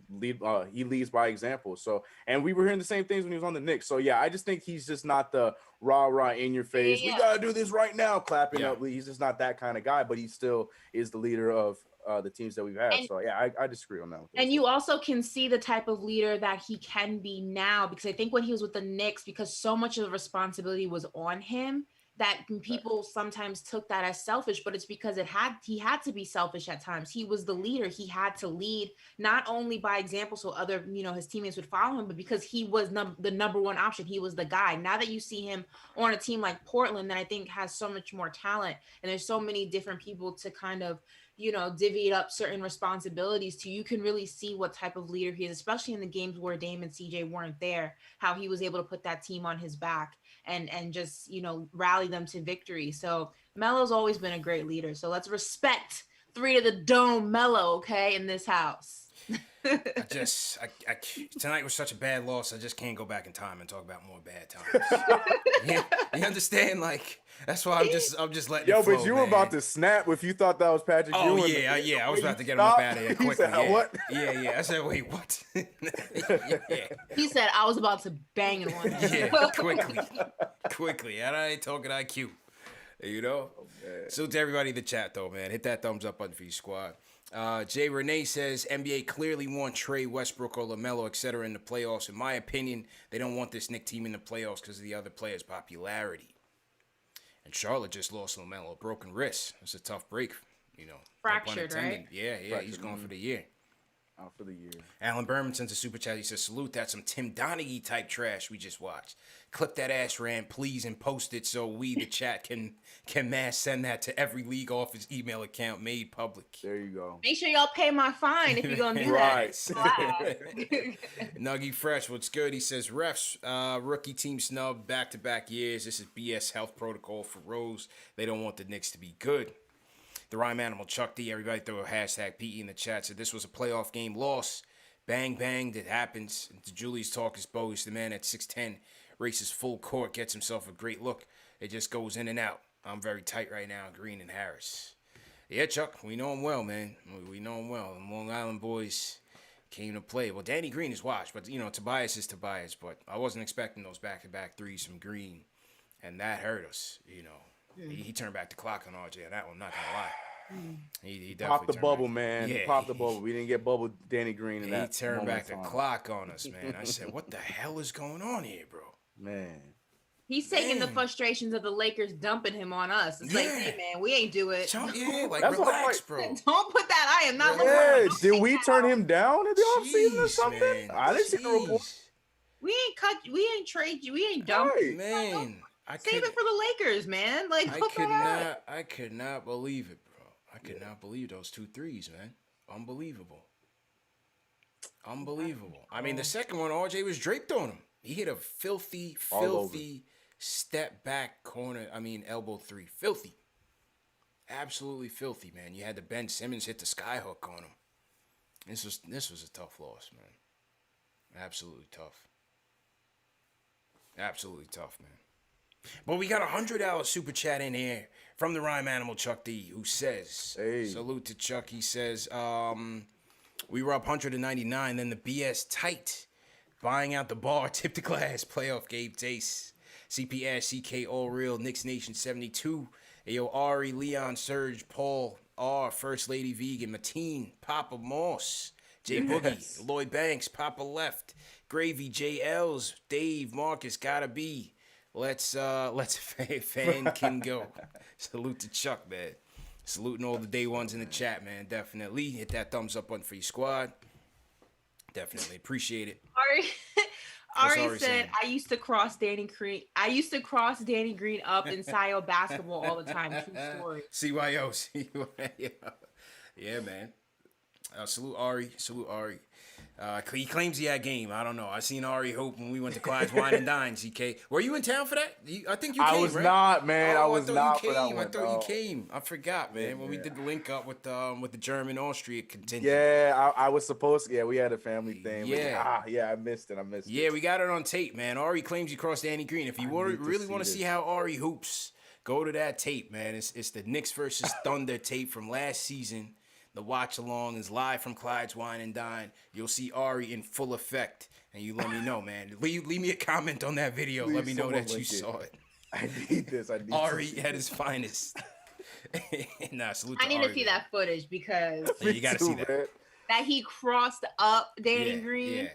lead. He leads by example. So, and we were hearing the same things when he was on the Knicks. So yeah, I just think he's just not the rah in your face. We gotta do this right now, clapping up. He's just not that kind of guy. But he still is the leader of the teams that we've had. So yeah, I disagree on that. And you also can see the type of leader that he can be now, because I think when he was with the Knicks, because so much of the responsibility was on him, that people sometimes took that as selfish, but it's because he had to be selfish at times. He was the leader. He had to lead not only by example, so other, his teammates would follow him, but because he was the number one option. He was the guy. Now that you see him on a team like Portland, that I think has so much more talent, and there's so many different people to kind of, divvy up certain responsibilities to, you can really see what type of leader he is, especially in the games where Dame and CJ weren't there, how he was able to put that team on his back and just, rally them to victory. So Melo's always been a great leader. So let's respect 3 to the dome Melo, okay, in this house. Tonight was such a bad loss. I just can't go back in time and talk about more bad times. You understand? Like, that's why I'm just letting it flow, but you were about to snap if you thought that was Patrick Ewing. Yeah. I was about to get him up out of here quickly. Said, what? Yeah. I said, wait, what? He said, I was about to bang in one. Quickly. I ain't talking IQ. So to everybody in the chat, though, man, hit that thumbs up button for your squad. Jay Renee says, NBA clearly want Trey, Westbrook, or LaMelo, etc. in the playoffs. In my opinion, they don't want this Knicks team in the playoffs because of the other players' popularity. And Charlotte just lost LaMelo, a broken wrist. It's a tough break, Fractured, right? Yeah, fractured, he's gone for the year. Out for the year. Alan Berman sends a super chat. He says, salute, that's some Tim Donaghy type trash we just watched. Clip that ass rant, please, and post it so we, the chat, can mass send that to every league office email account made public. There you go. Make sure y'all pay my fine if you're going to do right. that. Nuggy Fresh, what's good? He says, refs, rookie team snub back-to-back years. This is BS health protocol for Rose. They don't want the Knicks to be good. The Rhyme Animal Chuck D, everybody throw a hashtag PE in the chat. Said this was a playoff game loss. Bang, bang, that happens. And to Julie's talk is bogus. The man at 6'10", races full court, gets himself a great look. It just goes in and out. I'm very tight right now, Green and Harris. Yeah, Chuck, we know him well, man. We know him well. The Long Island boys came to play. Well, Danny Green is washed, but, Tobias is Tobias. But I wasn't expecting those back-to-back threes from Green, and that hurt us, He turned back the clock on RJ on that one, not gonna lie. He popped the bubble, man. He popped the bubble. We didn't get bubble Danny Green in that. He turned back the clock on us, man. I said, what the hell is going on here, bro? Man. He's taking the frustrations of the Lakers dumping him on us. It's like, hey, man, we ain't do it. Relax, bro. Don't put that. I am not. Did we turn him down in the offseason or something? Man. I didn't see the report. We ain't cut. We ain't trade you. We ain't dumped you, man. Save it for the Lakers, man. Like, I could not believe it, bro. I could not believe those 2 threes, man. Unbelievable. I mean, the second one, RJ was draped on him. He hit a filthy step back corner. Elbow 3. Filthy. Absolutely filthy, man. You had the Ben Simmons hit the skyhook on him. This was a tough loss, man. Absolutely tough. Man. But we got $100 super chat in here from the Rhyme Animal Chuck D, who says, salute to Chuck. He says, we were up 199, then the BS tight. Buying out the bar, tip the glass, playoff Gabe Tace. CP Ash, CK All Real, Knicks Nation 72. Ayo, Ari, Leon, Serge, Paul, R, First Lady Vegan, Mateen, Papa Moss, Jay Boogie, Lloyd Banks, Papa Left, Gravy, JLs, Dave, Marcus, gotta be. Let's fan can go. Salute to Chuck, man. Saluting all the day ones in the chat, man. Definitely hit that thumbs up button for your squad. Definitely appreciate it. Ari said, "I used to cross Danny Green. I used to cross Danny Green up in SIO basketball all the time. True story." CYO. Yeah, man. Salute Ari. He claims he had game. I don't know. I seen Ari Hope when we went to Clyde's Wine and Dine. CK, were you in town for that? I think you came. I was right? not, man. Oh, I was not you for that came. one. I thought you came. I forgot, man. When we did the link up with the German Austria contingent. Yeah, I was supposed to. Yeah, we had a family thing. Yeah. I missed it. Yeah, we got it on tape, man. Ari claims you crossed Danny Green. If you really want to see how Ari hoops, go to that tape, man. It's the Knicks versus Thunder tape from last season. The watch along is live from Clyde's Wine and Dine. You'll see Ari in full effect, and you let me know, man. Leave me a comment on that video. Let me know that you saw it. I need this. Ari at his finest. Salute to I need Ari, to see man. that footage because You gotta see that. That he crossed up Danny Green.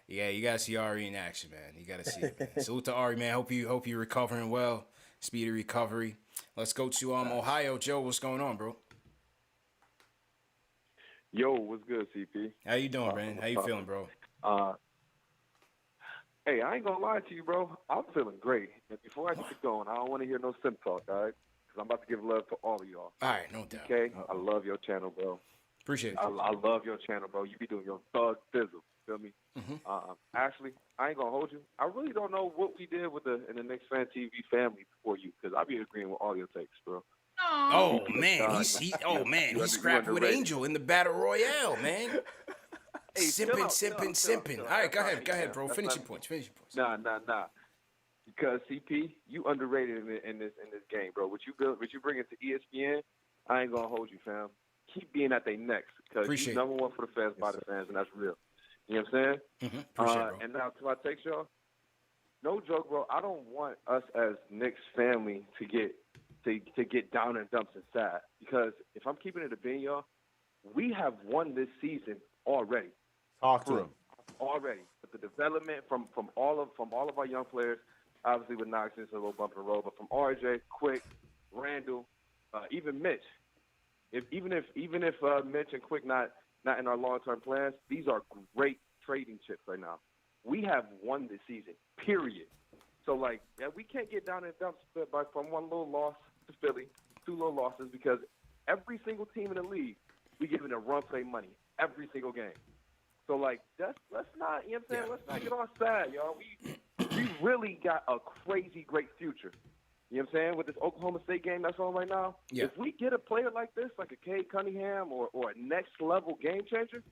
Yeah, you gotta see Ari in action, man. You gotta see it, man. Salute to Ari, man. Hope you're recovering well. Speedy recovery. Let's go to Ohio. Joe, what's going on, bro? Yo, what's good, CP? How you doing, man? How you feeling, bro? Hey, I ain't gonna lie to you, bro. I'm feeling great. And before I get going, I don't want to hear no sim talk, all right? Because I'm about to give love to all of y'all. All right, no doubt. Okay? I love your channel, bro. Appreciate it. I love your channel, bro. You be doing your thug fizzle. Feel me? Ashley, I ain't gonna hold you. I really don't know what we did with in the KnicksFanTV family for you, because I be agreeing with all your takes, bro. Oh man, he scrapped with Angel in the Battle Royale, man. Hey, simping. All right, go ahead, bro. Finish your points. Nah. Because CP, you underrated in this game, bro. What you bring it to ESPN, I ain't gonna hold you, fam. Keep being at their necks, because you're number one for the fans, by the fans, and that's real. You know what I'm saying? Appreciate it, bro. And now to my takes, y'all. No joke, bro. I don't want us as Knicks family to get down in dumps and sad, because if I'm keeping it a bean, y'all, we have won this season already. Talk to him. Already, with the development from all of our young players, obviously with Knox, it's a little bump in the road, but from RJ, Quick, Randall, even Mitch. Even if Mitch and Quick not in our long-term plans, these are great trading chips right now. We have won this season, period. So, we can't get down in dumps from one little loss to Philly, 2 little losses, because every single team in the league, we giving a run play money every single game. So, let's not, you know what I'm saying? Let's not get all sad, y'all. We really got a crazy great future. You know what I'm saying? With this Oklahoma State game that's on right now, if we get a player like this, like a Cade Cunningham or a next-level game changer,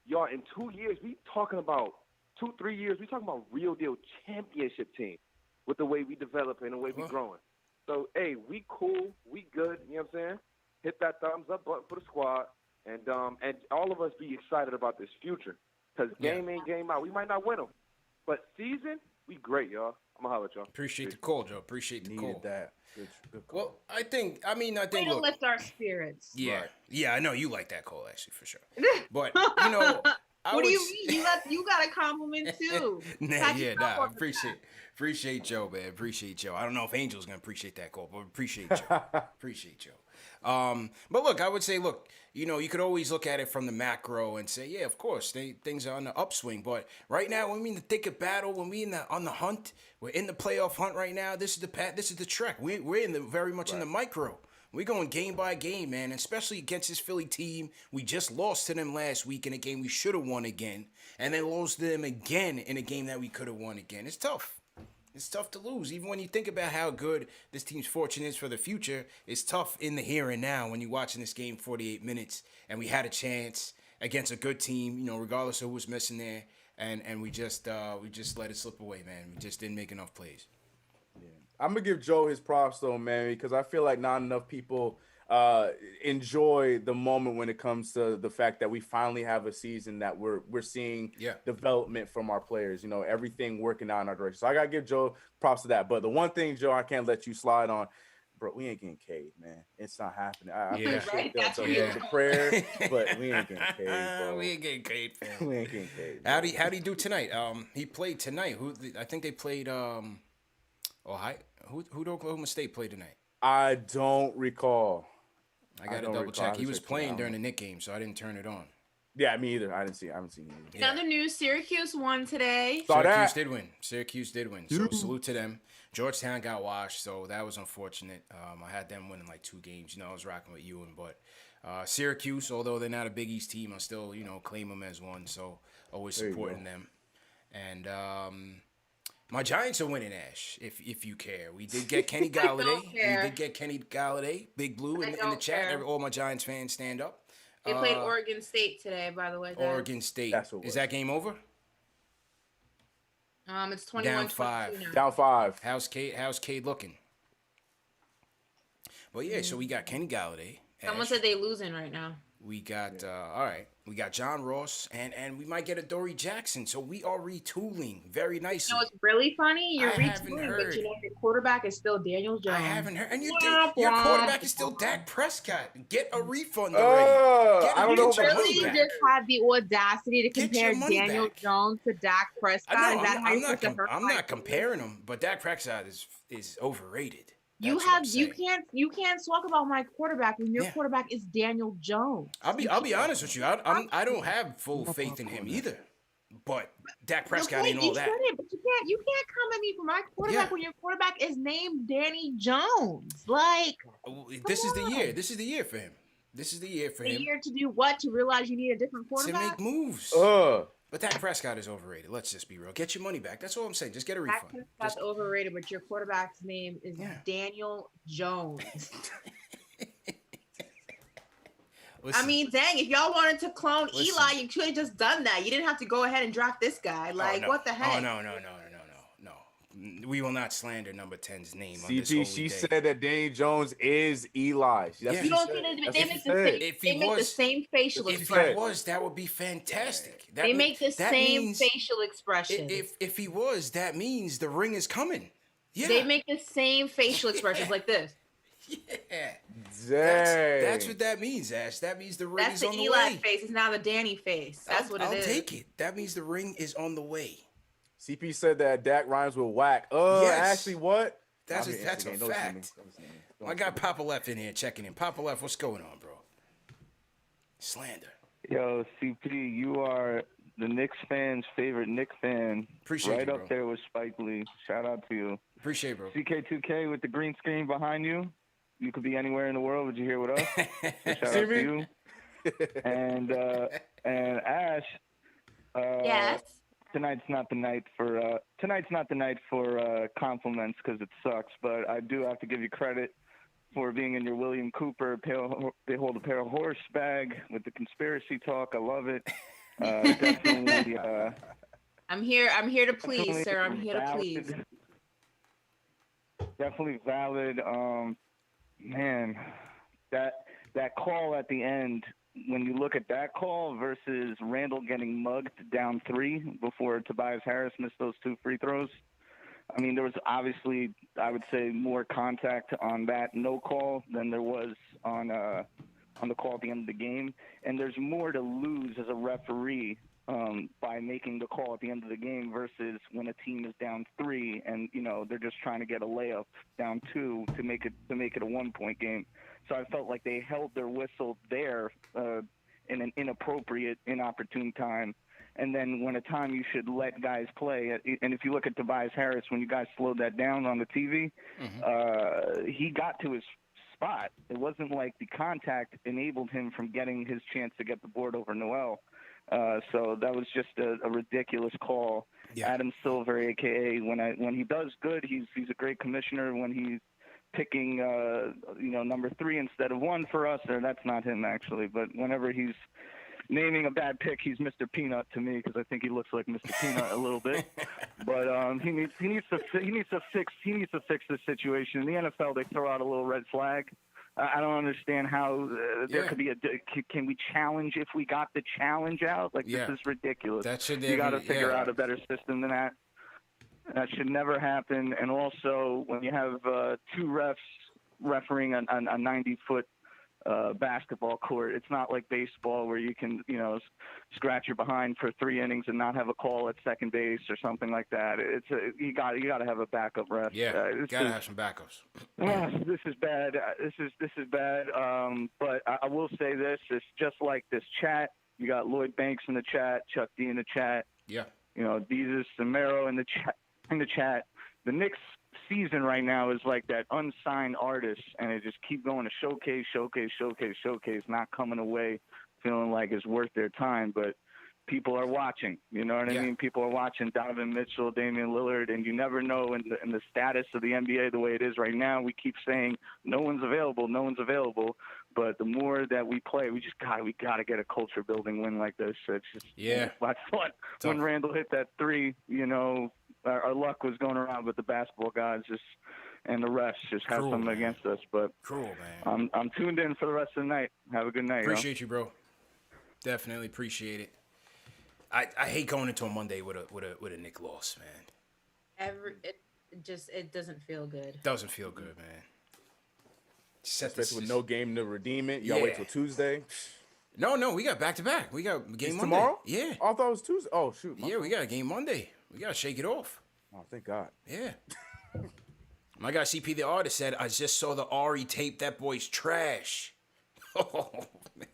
y'all, in 2 years, we talking about 2-3 years, we talking about real-deal championship team with the way we develop and the way we growing. So, hey, we cool, we good, you know what I'm saying? Hit that thumbs up button for the squad, and all of us be excited about this future, because game in, game out. We might not win them, but season, we great, y'all. I'm going to holler at y'all. Appreciate the call, Joe. Appreciate the call. That. Good call. Well, I think, Way to look. lift our spirits. Yeah. Right. Yeah, I know you like that call, actually, for sure. But, what do you mean? You got a compliment, too. Appreciate Joe, man. Appreciate Joe. I don't know if Angel's going to appreciate that call, but appreciate Joe. Appreciate Joe. But look, I would say, you could always look at it from the macro and say, yeah, of course, things are on the upswing. But right now, when we in the thick of battle, when we on the hunt, we're in the playoff hunt right now. This is the trek. We're very much in the micro. We're going game by game, man, especially against this Philly team. We just lost to them last week in a game we should have won again, and then lost to them again in a game that we could have won again. It's tough. It's tough to lose. Even when you think about how good this team's fortune is for the future, it's tough in the here and now when you're watching this game 48 minutes and we had a chance against a good team, regardless of who was missing there, and we just let it slip away, man. We just didn't make enough plays. Yeah. I'm going to give Joe his props, though, man, because I feel like not enough people enjoy the moment when it comes to the fact that we finally have a season that we're seeing development from our players, everything working out in our direction. So I got to give Joe props to that. But the one thing, Joe, I can't let you slide on, bro, we ain't getting Cade, man. It's not happening. I appreciate the prayer, but we ain't getting Cade, bro. We ain't getting Cade, fam. We ain't getting Cade. How'd he do tonight? He played tonight. I think they played Ohio. Who did Oklahoma State play tonight? I don't recall. I got to double check. He was playing during the Knicks game, so I didn't turn it on. Yeah, me either. I haven't seen it either. In other news, Syracuse won today. Syracuse did win. So salute to them. Georgetown got washed, so that was unfortunate. I had them winning like 2 games. You know, I was rocking with Ewan, but Syracuse, although they're not a Big East team, I still, claim them as one. So always supporting them. And my Giants are winning, Ash, if you care. We did get Kenny Galladay. Big Blue in the chat. All my Giants fans stand up. They played Oregon State today, by the way. Guys. Oregon State. Is that game over? It's 21-22 down 5. now. Down 5. How's Cade looking? Well, yeah. So we got Kenny Galladay. Someone said they losing right now. We got all right. We got John Ross, and we might get a Dory Jackson. So we are retooling very nicely. You know, it's really funny. You're retooling, but your quarterback is still Daniel Jones. I haven't heard. And your quarterback is still Dak Prescott. Get a refund already. I don't know. Really, just had the audacity to compare Daniel Jones to Dak Prescott. I'm not comparing them, but Dak Prescott is overrated. You can't talk about my quarterback when your quarterback is Daniel Jones. I'll be honest with you. I don't have full faith in him either. But Dak Prescott ain't all that. But you can't come at me for my quarterback when your quarterback is named Danny Jones. Like, this is the year. This is the year for him. The year to do what? To realize you need a different quarterback? To make moves. But Dak Prescott is overrated. Let's just be real. Get your money back. That's all I'm saying. Just get a refund. Dak Prescott's overrated, but your quarterback's name is Daniel Jones. I mean, dang, if y'all wanted to clone Eli, you could have just done that. You didn't have to go ahead and draft this guy. Like, what the heck? Oh, no. We will not slander number 10's name on this CP, holy she day. said that Danny Jones is Eli. You don't think they make the same facial expression. If he was, that would be fantastic. They make the same facial expression. If he was, that means the ring is coming. Yeah. They make the same facial expressions like this. Yeah. Dang. That's what that means, Ash. That means the ring is on the way. That's the Eli face. It's now the Danny face. That's what it is. I'll take it. That means the ring is on the way. CP said that Dak rhymes with whack. Actually, what? That's a fact. I got Papa Left in here checking in. Papa Left, what's going on, bro? Slander. Yo, CP, you are the Knicks fans' favorite Knicks fan. Appreciate right you, up there with Spike Lee. Shout out to you. Appreciate it, bro. CK2K with the green screen behind you. You could be anywhere in the world, but you're here with us. So shout out to you. And Ash. Yes. Tonight's not the night for compliments because it sucks, but I do have to give you credit for being in your William Cooper they hold a pair of horse bag with the conspiracy talk. I love it. Definitely. I'm here to please, sir. I'm here to please. Definitely valid. Man, that call at the end. When you look at that call versus Randall getting mugged down 3 before Tobias Harris missed those 2 free throws, I mean, there was obviously, I would say, more contact on that no call than there was on the call at the end of the game. And there's more to lose as a referee by making the call at the end of the game versus when a team is down 3 and, they're just trying to get a layup down 2 to make it a 1-point game. So I felt like they held their whistle there in an inopportune time. And then when a time you should let guys play, and if you look at Tobias Harris, when you guys slowed that down on the TV, he got to his spot. It wasn't like the contact enabled him from getting his chance to get the board over Noel. So that was just a ridiculous call. Yeah. Adam Silver, a.k.a. when he does good, he's a great commissioner. When he's picking, number 3 instead of 1 for us, or that's not him actually. But whenever he's naming a bad pick, he's Mr. Peanut to me because I think he looks like Mr. Peanut a little bit. But he needs to fix this situation. In the NFL, they throw out a little red flag. I don't understand how there could be can we challenge if we got the challenge out? Like, this is ridiculous. You got to figure out a better system than that. That should never happen. And also, when you have 2 refs refereeing a 90-foot basketball court. It's not like baseball where you can, scratch your behind for 3 innings and not have a call at second base or something like that. You got to have a backup ref. Yeah, gotta have some backups. This is bad. This is bad. But I will say this: it's just like this chat. You got Lloyd Banks in the chat, Chuck D in the chat. Yeah. Deezus Samero in the chat. The Knicks season right now is like that unsigned artist, and it just keep going to showcase, not coming away feeling like it's worth their time. But people are watching. You know what I mean? People are watching Donovan Mitchell, Damian Lillard, and you never know in the status of the NBA the way it is right now. We keep saying no one's available. But the more that we play, we gotta get a culture building win like this. It's just I thought when Randall hit that 3, our luck was going around with the basketball gods and the refs just have something against us. But man. I'm tuned in for the rest of the night. Have a good night. Appreciate you, bro. Definitely appreciate it. I hate going into a Monday with a Knick loss, man. It doesn't feel good. Doesn't feel good, man. Especially with no game to redeem it. You gotta wait till Tuesday. No, we got back-to-back. We got game Monday. Tomorrow? Yeah. I thought it was Tuesday. Oh, shoot. Yeah, we got a game Monday. We got to shake it off. Oh, thank God. Yeah. My guy CP the artist said, I just saw the Ari tape. That boy's trash. Oh, man.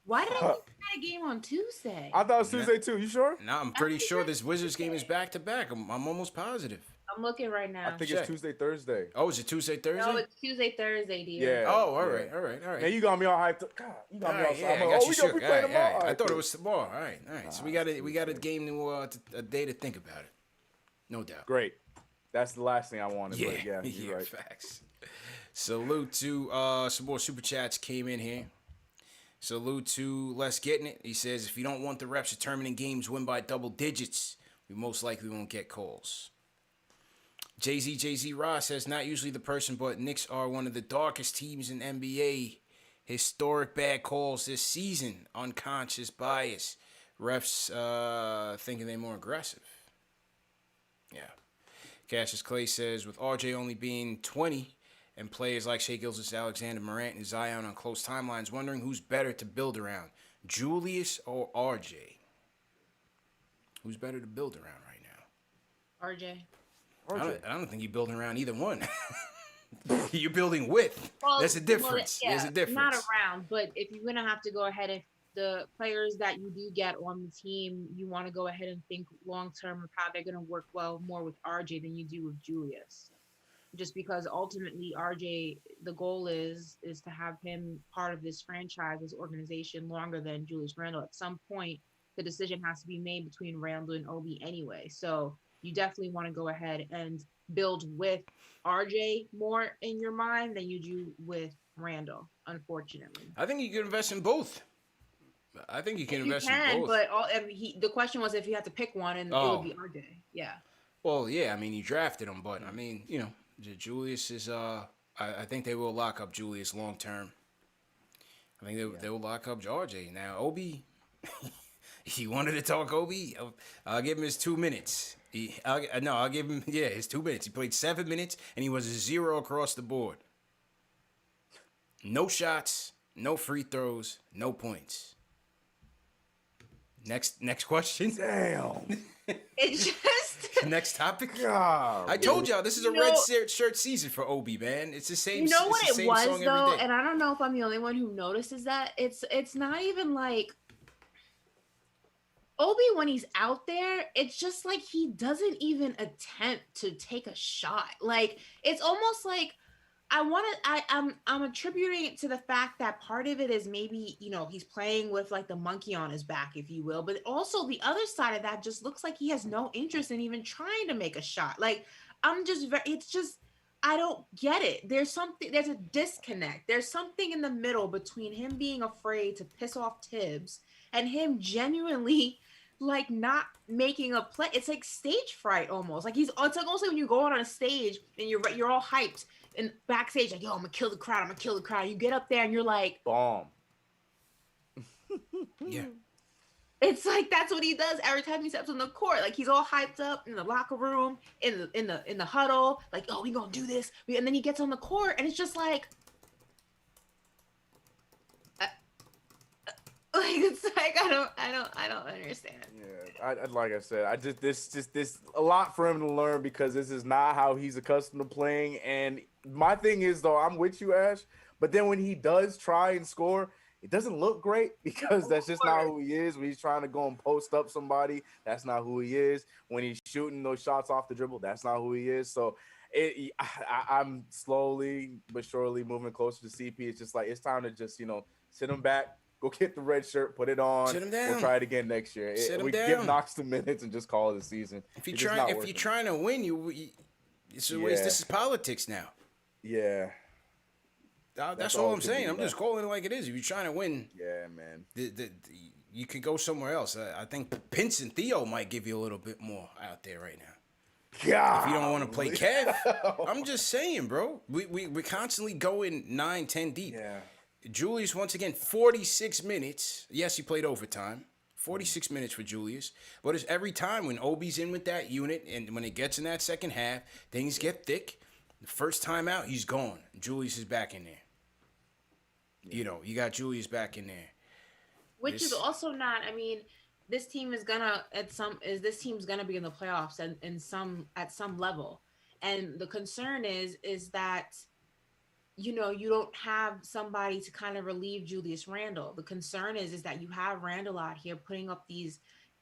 Why did I think we had a game on Tuesday? I thought it was Tuesday, too. You sure? No, I'm pretty sure this Wizards game is back-to-back. I'm almost positive. I'm looking right now. I think it's Tuesday, Thursday. Oh, is it Tuesday, Thursday? No, it's Tuesday, Thursday, dear. Yeah. Oh, all right. Man, you got me all hyped up. God, you got me all Yeah, hyped up. We play tomorrow. I thought it was tomorrow. All right. So we got a game a day to think about it. No doubt. Great. That's the last thing I wanted. Yeah, but yeah, you're right. Facts. Salute to some more super chats came in here. Salute to Let's Getting It. He says, if you don't want the refs determining games win by double digits, we most likely won't get calls. Jay-Z Ross says, not usually the person, but Knicks are one of the darkest teams in NBA. Historic bad calls this season. Unconscious bias. Refs thinking they're more aggressive. Yeah. Cassius Clay says, with RJ only being 20 and players like Shai Gilgeous-Alexander, Morant, and Zion on close timelines, wondering who's better to build around, Julius or RJ? Who's better to build around right now? RJ. I don't think you're building around either one. You're building with. There's a difference. Well, There's a difference. Not around, but if you're going to have to go ahead and the players that you do get on the team, you want to go ahead and think long-term of how they're going to work well more with RJ than you do with Julius. Just because ultimately RJ, the goal is to have him part of this franchise, this organization longer than Julius Randle. At some point, the decision has to be made between Randle and Obi anyway. So you definitely want to go ahead and build with RJ more in your mind than you do with Randle, unfortunately. I think you can invest in both. I think you can invest in both. But the question was if you had to pick one, and it would be RJ. Yeah. Well, yeah, I mean, you drafted him, but I mean, Julius is, I think they will lock up Julius long term. I think they will lock up RJ. Now, Obi, he wanted to talk Obi. I'll give him his 2 minutes. I'll give him, his 2 minutes. He played 7 minutes, and he was a 0 across the board. No shots, no free throws, no points. Next question. Damn. It's just next topic. God, I told y'all this is a red shirt season for Obi, man. It's the same. You know what it's the it same was song though, every day. and I don't know if I'm the only one who notices that. It's not even like Obi when he's out there. It's just like he doesn't even attempt to take a shot. Like it's almost like I'm attributing it to the fact that part of it is maybe, he's playing with like the monkey on his back, if you will. But also the other side of that just looks like he has no interest in even trying to make a shot. Like I don't get it. There's a disconnect. There's something in the middle between him being afraid to piss off Tibbs and him genuinely like not making a play. It's like stage fright almost. Like it's like almost like when you go out on a stage and you're all hyped. And backstage, like, yo, I'm gonna kill the crowd. You get up there and you're like, bomb. Yeah. It's like that's what he does every time he steps on the court. Like he's all hyped up in the locker room, in the huddle, like, oh, we gonna do this. And then he gets on the court and it's just like, Like it's like I don't understand. Yeah, like I said, I just this a lot for him to learn because this is not how he's accustomed to playing. And my thing is though, I'm with you, Ash. But then when he does try and score, it doesn't look great because that's just not who he is. When he's trying to go and post up somebody, that's not who he is. When he's shooting those shots off the dribble, that's not who he is. So I'm slowly but surely moving closer to CP. It's just like it's time to just sit him back. Go get the red shirt, put it on. Sit him down. We'll try it again next year. We give Knox the minutes and just call it a season. If you're trying to win, this is politics now. Yeah. That's all I'm saying. I'm just calling it like it is. If you're trying to win, yeah, man, you could go somewhere else. I think Pince and Theo might give you a little bit more out there right now. God. If you don't want to play Kev, I'm just saying, bro. We're constantly going 9-10 deep. Yeah. Julius, once again, 46 minutes. Yes, he played overtime. 46 minutes for Julius. But it's every time when Obi's in with that unit and when it gets in that second half, things get thick. The first time out, he's gone. Julius is back in there. Yeah. You got Julius back in there. Which is also not, I mean, this team is gonna this team's gonna be in the playoffs and at some level. And the concern is that you don't have somebody to kind of relieve Julius Randle. The concern is that you have Randle out here putting up these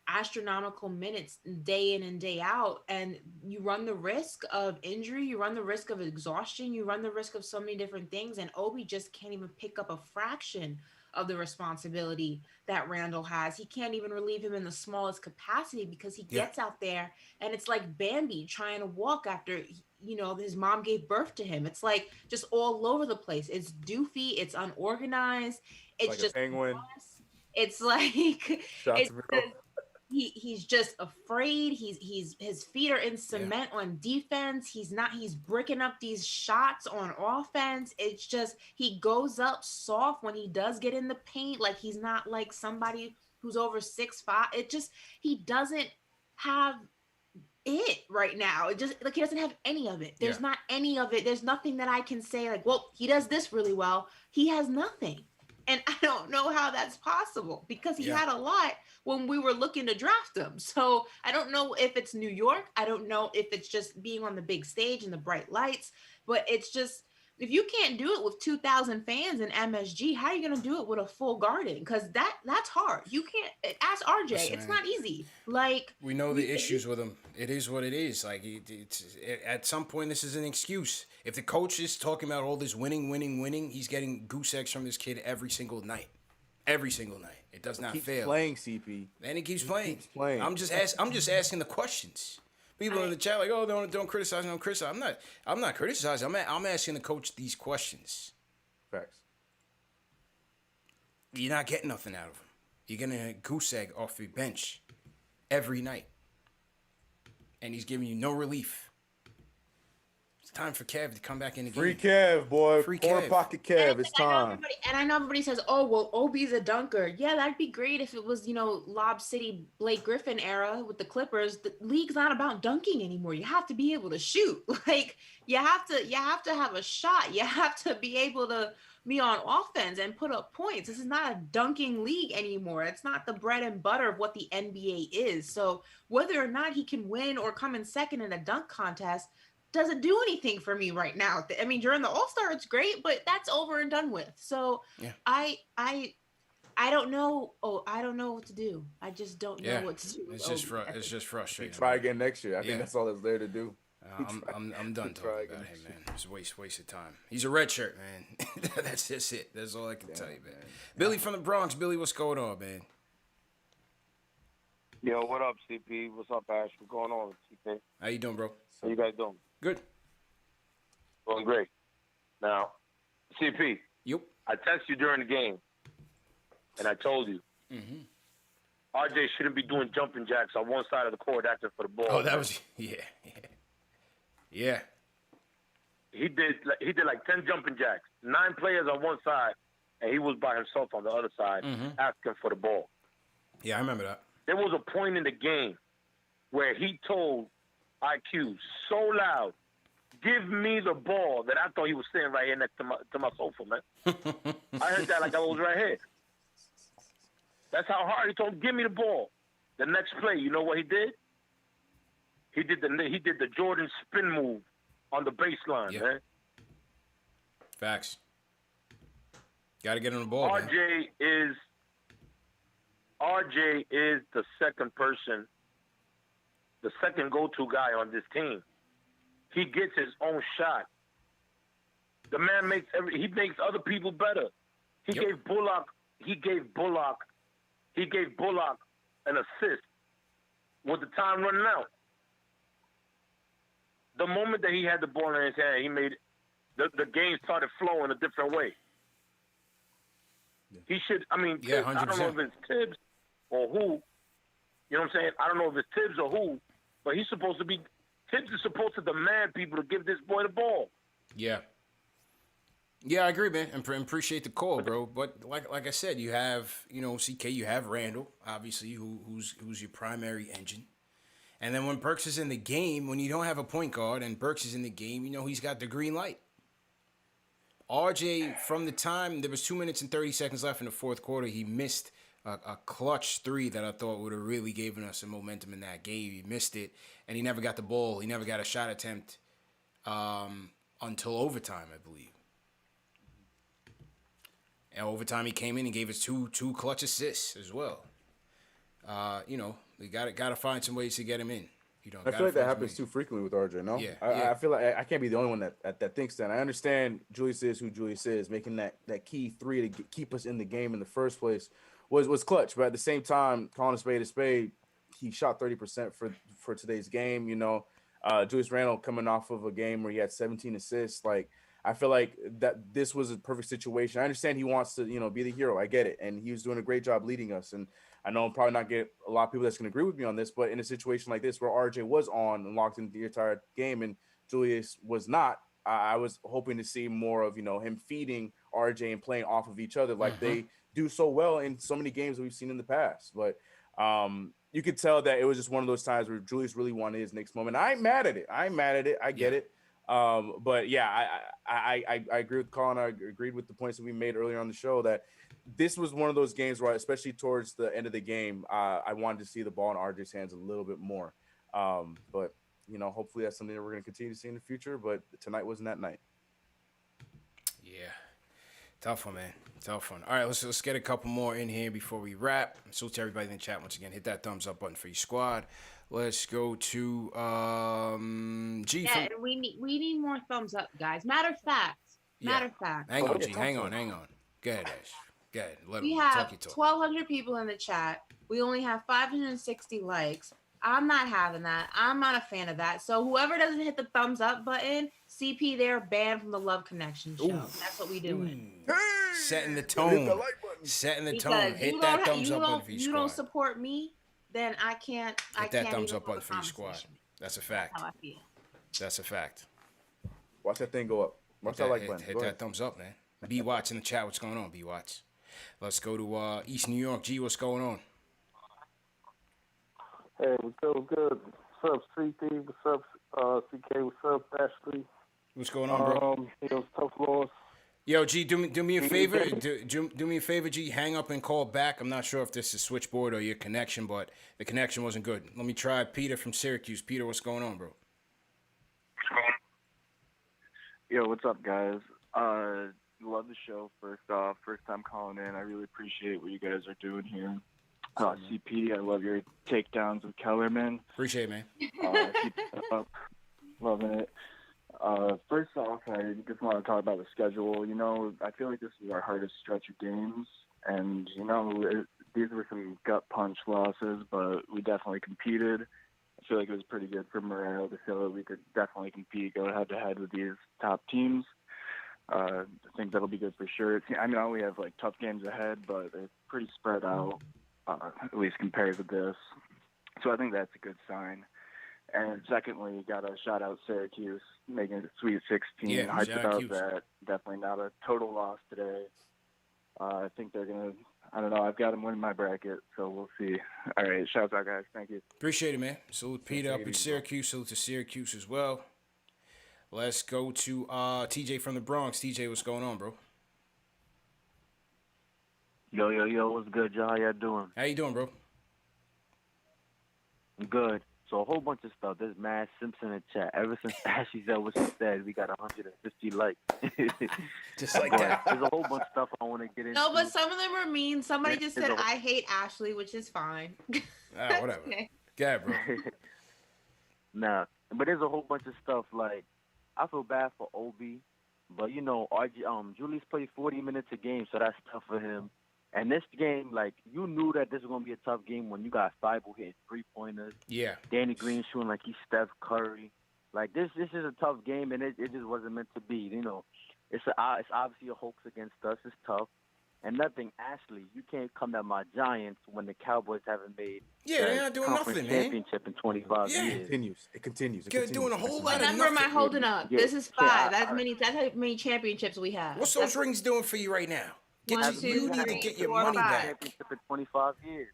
astronomical minutes day in and day out, and you run the risk of injury, you run the risk of exhaustion, you run the risk of so many different things, and Obi just can't even pick up a fraction of the responsibility that Randle has. He can't even relieve him in the smallest capacity because he gets out there and it's like Bambi trying to walk after his mom gave birth to him. It's like just all over the place. It's doofy, it's unorganized, it's like just a penguin. It's like he's just afraid. His feet are in cement on defense. He's bricking up these shots on offense. It's just he goes up soft when he does get in the paint. Like he's not like somebody who's over 6'5". It just he doesn't have it right now. It just like he doesn't have any of it. There's not any of it. There's nothing that I can say like, well, he does this really well. He has nothing. And I don't know how that's possible because he had a lot when we were looking to draft him. So I don't know if it's New York. I don't know if it's just being on the big stage and the bright lights, but it's just, if you can't do it with 2,000 fans in MSG, how are you going to do it with a full garden? Because that's hard. You can't ask RJ. Listen, it's not easy. Like we know the issues with him. It is what it is. Like at some point, this is an excuse. If the coach is talking about all this winning, he's getting goose eggs from this kid every single night. Every single night. It does not fail. Playing CP. And he keeps playing. playing. I'm just asking the questions. People in the chat like, oh, don't criticize, don't criticize. I'm not criticizing. I'm asking the coach these questions. Facts. You're not getting nothing out of him. You're getting a goose egg off your bench every night. And he's giving you no relief. It's time for Kev to come back in the game. Free Kev, boy. Free Corner Kev. pocket Kev. It's time. I know everybody says, oh, well, Obi's a dunker. Yeah, that'd be great if it was, Lob City, Blake Griffin era with the Clippers. The league's not about dunking anymore. You have to be able to shoot. Like, you have to have a shot. You have to be able to be on offense and put up points. This is not a dunking league anymore. It's not the bread and butter of what the NBA is. So whether or not he can win or come in second in a dunk contest doesn't do anything for me right now. I mean, during the All-Star, it's great, but that's over and done with. So I don't know. Oh, I don't know what to do. I just don't know what to do. It's just frustrating. Try again next year. I think that's all that's there to do. I'm done talking about him, man. It's a waste of time. He's a red shirt, man. That's just it. That's all I can tell you, man. Billy from the Bronx. Billy, what's going on, man? Yo, what up, CP? What's up, Ash? What's going on, CP? How you doing, bro? How you guys doing? Good. Doing great. Now, CP. Yep. I texted you during the game, and I told you. Mm-hmm. RJ shouldn't be doing jumping jacks on one side of the court acting for the ball. Oh, that was yeah. He did like 10 jumping jacks, 9 players on one side, and he was by himself on the other side asking for the ball. Yeah, I remember that. There was a point in the game where he told IQ so loud, "Give me the ball," that I thought he was sitting right here next to my sofa, man. I heard that like I was right here. That's how hard he told him, give me the ball. The next play, you know what he did? He did the Jordan spin move on the baseline, man. Facts. Got to get on the ball, man. RJ is the second person, the second go-to guy on this team. He gets his own shot. The man makes other people better. He gave Bullock an assist with the time running out. The moment that he had the ball in his hand, he made the game started flowing a different way. He should. I mean, Yeah, I don't know if it's Tibbs or who. You know what I'm saying? I don't know if it's Tibbs or who, but Tibbs is supposed to demand people to give this boy the ball. Yeah. Yeah, I agree, man. And appreciate the call, bro. But like I said, you have, CK, you have Randall, obviously, who's your primary engine. And then when Burks is in the game, when you don't have a point guard and Burks is in the game, he's got the green light. RJ, from the time there was 2 minutes and 30 seconds left in the fourth quarter, he missed a clutch three that I thought would have really given us some momentum in that game. He missed it, and he never got the ball. He never got a shot attempt until overtime, I believe. And overtime, he came in and gave us two clutch assists as well. We got to find some ways to get him in. I feel like that happens too frequently with RJ. No, yeah. I feel like I can't be the only one that thinks that. I understand Julius is who Julius is. Making that key three to keep us in the game in the first place was clutch. But at the same time, calling a spade, he shot 30% for today's game. Julius Randle coming off of a game where he had 17 assists. Like, I feel like that this was a perfect situation. I understand he wants to, be the hero. I get it. And he was doing a great job leading us. And I know I'm probably not get a lot of people that's going to agree with me on this, but in a situation like this where RJ was on and locked in the entire game and Julius was not, I was hoping to see more of, him feeding RJ and playing off of each other like they do so well in so many games that we've seen in the past. But you could tell that it was just one of those times where Julius really wanted his Knicks moment. I ain't mad at it. I get it. But yeah, I agree with Colin. I agreed with the points that we made earlier on the show that this was one of those games where, especially towards the end of the game, I wanted to see the ball in RJ's hands a little bit more. But hopefully that's something that we're going to continue to see in the future. But tonight wasn't that night. Yeah, tough one, man. Tough one. All right, let's get a couple more in here before we wrap. So to everybody in the chat once again, hit that thumbs up button for your squad. Let's go to G. Yeah, and we need more thumbs up, guys. Matter of fact. Hang on, G. Hang on. Go ahead, Ash. Go ahead. We have 1,200 people in the chat. We only have 560 likes. I'm not having that. I'm not a fan of that. So whoever doesn't hit the thumbs up button, CP, they're banned from the Love Connection show. Ooh. That's what we doing. Setting the tone. Setting the tone. Hit that thumbs up button for your squad. You don't support me, then I can't. Hit that thumbs up button for your squad. That's a fact. That's how I feel. That's a fact. Watch that thing go up. Watch that like button. Hit that thumbs up, man. B Watts in the chat. What's going on, B Watts? Let's go to East New York. G, what's going on? Hey, what's good? What's up, CP? What's up, CK? What's up, Ashley? What's going on, bro? It was tough loss. Yo, G, do me a favor. Do me a favor, G. Hang up and call back. I'm not sure if this is switchboard or your connection, but the connection wasn't good. Let me try Peter from Syracuse. Peter, what's going on, bro? Yo, what's up, guys? Love the show, first off. First time calling in. I really appreciate what you guys are doing here. CP, I love your takedowns of Kellerman. Appreciate it, man. Keep it up. Loving it. First off, I just want to talk about the schedule. I feel like this is our hardest stretch of games. And, these were some gut punch losses, but we definitely competed. I feel like it was pretty good for morale to feel that we could definitely compete, go head-to-head with these top teams. I think that'll be good for sure. I know we have, tough games ahead, but they're pretty spread out, at least compared to this. So I think that's a good sign. And secondly, got to shout out Syracuse, making it Sweet 16. Yeah, hyped about that. Definitely not a total loss today. I think they're going to, I don't know, I've got them winning my bracket, so we'll see. All right, shouts out, guys. Thank you. Appreciate it, man. Salute Peter up in Syracuse. Salute to Syracuse as well. Let's go to TJ from the Bronx. TJ, what's going on, bro? Yo, what's good, y'all? How y'all doing? How you doing, bro? I'm good. So a whole bunch of stuff. There's Mad Simpson in chat. Ever since Ashley said what she said, we got 150 likes. Just like But that. there's a whole bunch of stuff I want to get into. No, but some of them were mean. Somebody There's just said, a- I hate Ashley, which is fine. Whatever. Okay. Yeah, bro. Nah, but there's a whole bunch of stuff. Like, I feel bad for Obi, but you know, Julius played 40 minutes a game, so that's tough for him. And this game, like, you knew that this was gonna be a tough game when you got Thibault hitting 3-pointers. Yeah. Danny Green shooting like he's Steph Curry. Like, this is a tough game, and it just wasn't meant to be. You know, it's obviously a hoax against us. It's tough. And nothing, Ashley, you can't come at my Giants when the Cowboys haven't made they're not doing conference nothing, man. championship in 25 Yeah. years. It continues. They're doing a whole lot What of number am I nothing. holding up? Yeah. This is Yeah, 5. That's how many championships we have. What's those rings doing for you right now? One, You need to three, get your 4, money 5. back. Championship in 25 years.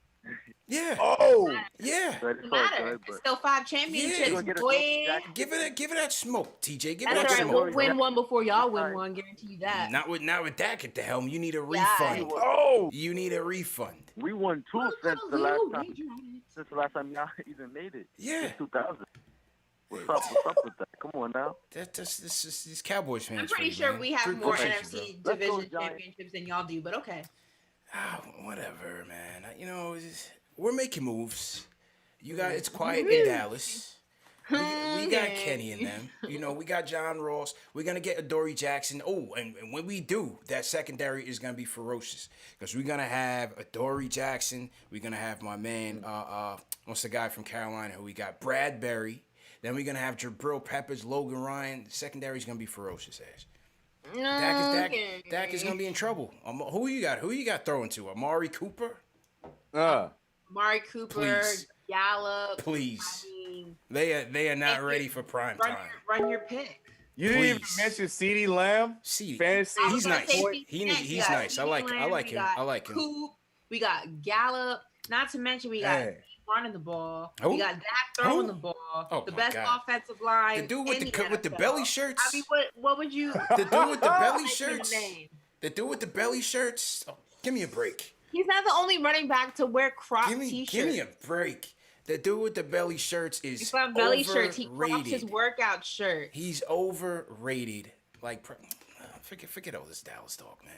Yeah. Oh. Yeah. But it's Doesn't all matter. good, It's but still 5 championships, You gonna get a boy. trophy, Jack? Give it that smoke, TJ. Give it That's that all right. smoke. We'll win one before y'all win one. Guarantee you that. Not with Dak at the helm. You need a Yeah. refund. Oh. You need a refund. we won 2 since the last time y'all even made it. Yeah. In 2000. What's up with that? Come on now. That's these Cowboys fans. I'm pretty for you, sure man. we have more Appreciate you, NFC bro. Let's go, division Giants. championships than y'all do, but okay. Whatever, man. You know, we're making moves. You got it's quiet in Dallas. We got Kenny in them. You know, we got John Ross. We're gonna get Adoree Jackson. Oh, and when we do, that secondary is gonna be ferocious because we're gonna have Adoree Jackson. We're gonna have my man, what's the guy from Carolina who we got? Bradbury. Then we're gonna have Jabril Peppers, Logan Ryan. The secondary is gonna be ferocious, Ash. Dak is gonna be in trouble. Who you got throwing to? Amari Cooper? Amari Cooper, Please. Gallup. Please. I mean, They are not ready for prime time. run your pick. You didn't even Please. mention CeeDee Lamb. CeeDee. Fantasy. I was He's gonna nice. say He's nice. I like him. We got I like him. Coop, we got Gallup. Not to mention we got Hey. running the ball. Who? We got Dak throwing Who? the ball. Oh, the my best God. offensive line. The dude with in the NFL. belly shirts. I mean, what would you? The dude with the belly Mention shirts. the name. The dude with the belly shirts. Oh, give me a break. He's not the only running back to wear crop Give me t-shirts. a break. The dude with the belly shirts is He's got belly shirts. He crops his overrated. workout shirt. He's overrated. Like, forget all this Dallas talk, man.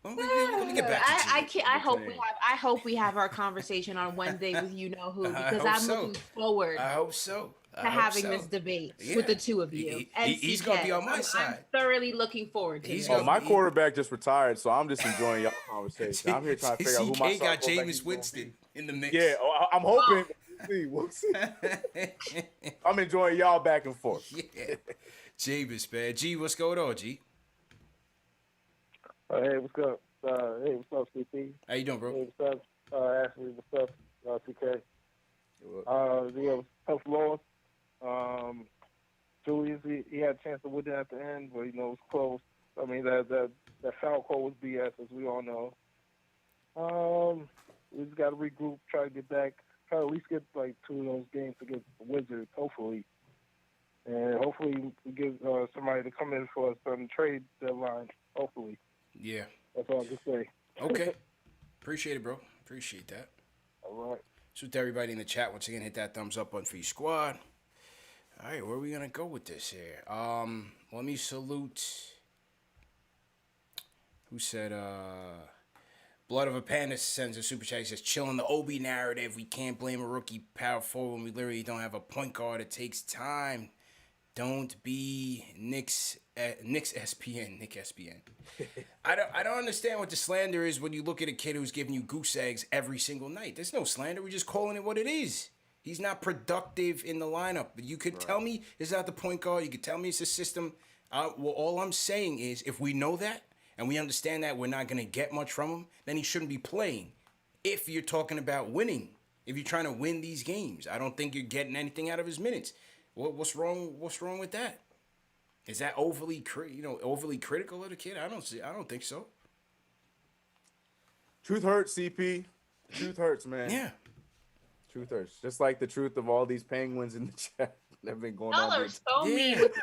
Let me get back to I can't. I hope we have our conversation on Wednesday with you know who I because hope I'm so. looking forward I hope so. to having this debate Yeah. with the two of you. And He's CK. gonna be on my I'm side. thoroughly looking forward to He's this. Oh, my quarterback just retired, so I'm just enjoying y'all conversation. I'm here trying to figure out who my CK got starting quarterback Jameis is gonna Winston in the mix. be. Yeah, I'm hoping. We'll see. I'm enjoying y'all back and forth. Yeah. Jameis, man. G, what's going on, G? Hey, what's up? Hey, what's up, CP? How you doing, bro? Hey, what's up, Ashley? What's up, CK? Yeah, it was a tough loss. Julius, he had a chance to win it at the end, but you know it was close. I mean that foul call was BS, as we all know. We just got to regroup, try to get back, try to at least get like 2 of those games against the Wizards, hopefully, and hopefully we get somebody to come in for us on the trade deadline. Hopefully. Yeah. That's all I can say. Okay. Appreciate it, bro. Appreciate that. All right. So to everybody in the chat, once again, hit that thumbs up button for your squad. All right, where are we gonna go with this here? Let me salute. Who said Blood of a Panda sends a super chat. He says, chilling the OB narrative. We can't blame a rookie power forward when we literally don't have a point guard. It takes time. Don't be Knicks SPN. Nick SPN. I don't understand what the slander is when you look at a kid who's giving you goose eggs every single night. There's no slander. We're just calling it what it is. He's not productive in the lineup. You could tell me it's not the point guard. You could tell me it's a system. Well, all I'm saying is if we know that and we understand that we're not going to get much from him, then he shouldn't be playing. If you're talking about winning, if you're trying to win these games, I don't think you're getting anything out of his minutes. What's wrong? What's wrong with that? Is that overly critical of the kid? I don't think so. Truth hurts, CP. Truth hurts, man. Yeah. Truth hurts. Just like the truth of all these penguins in the chat that have been going Y'all on. are so mean with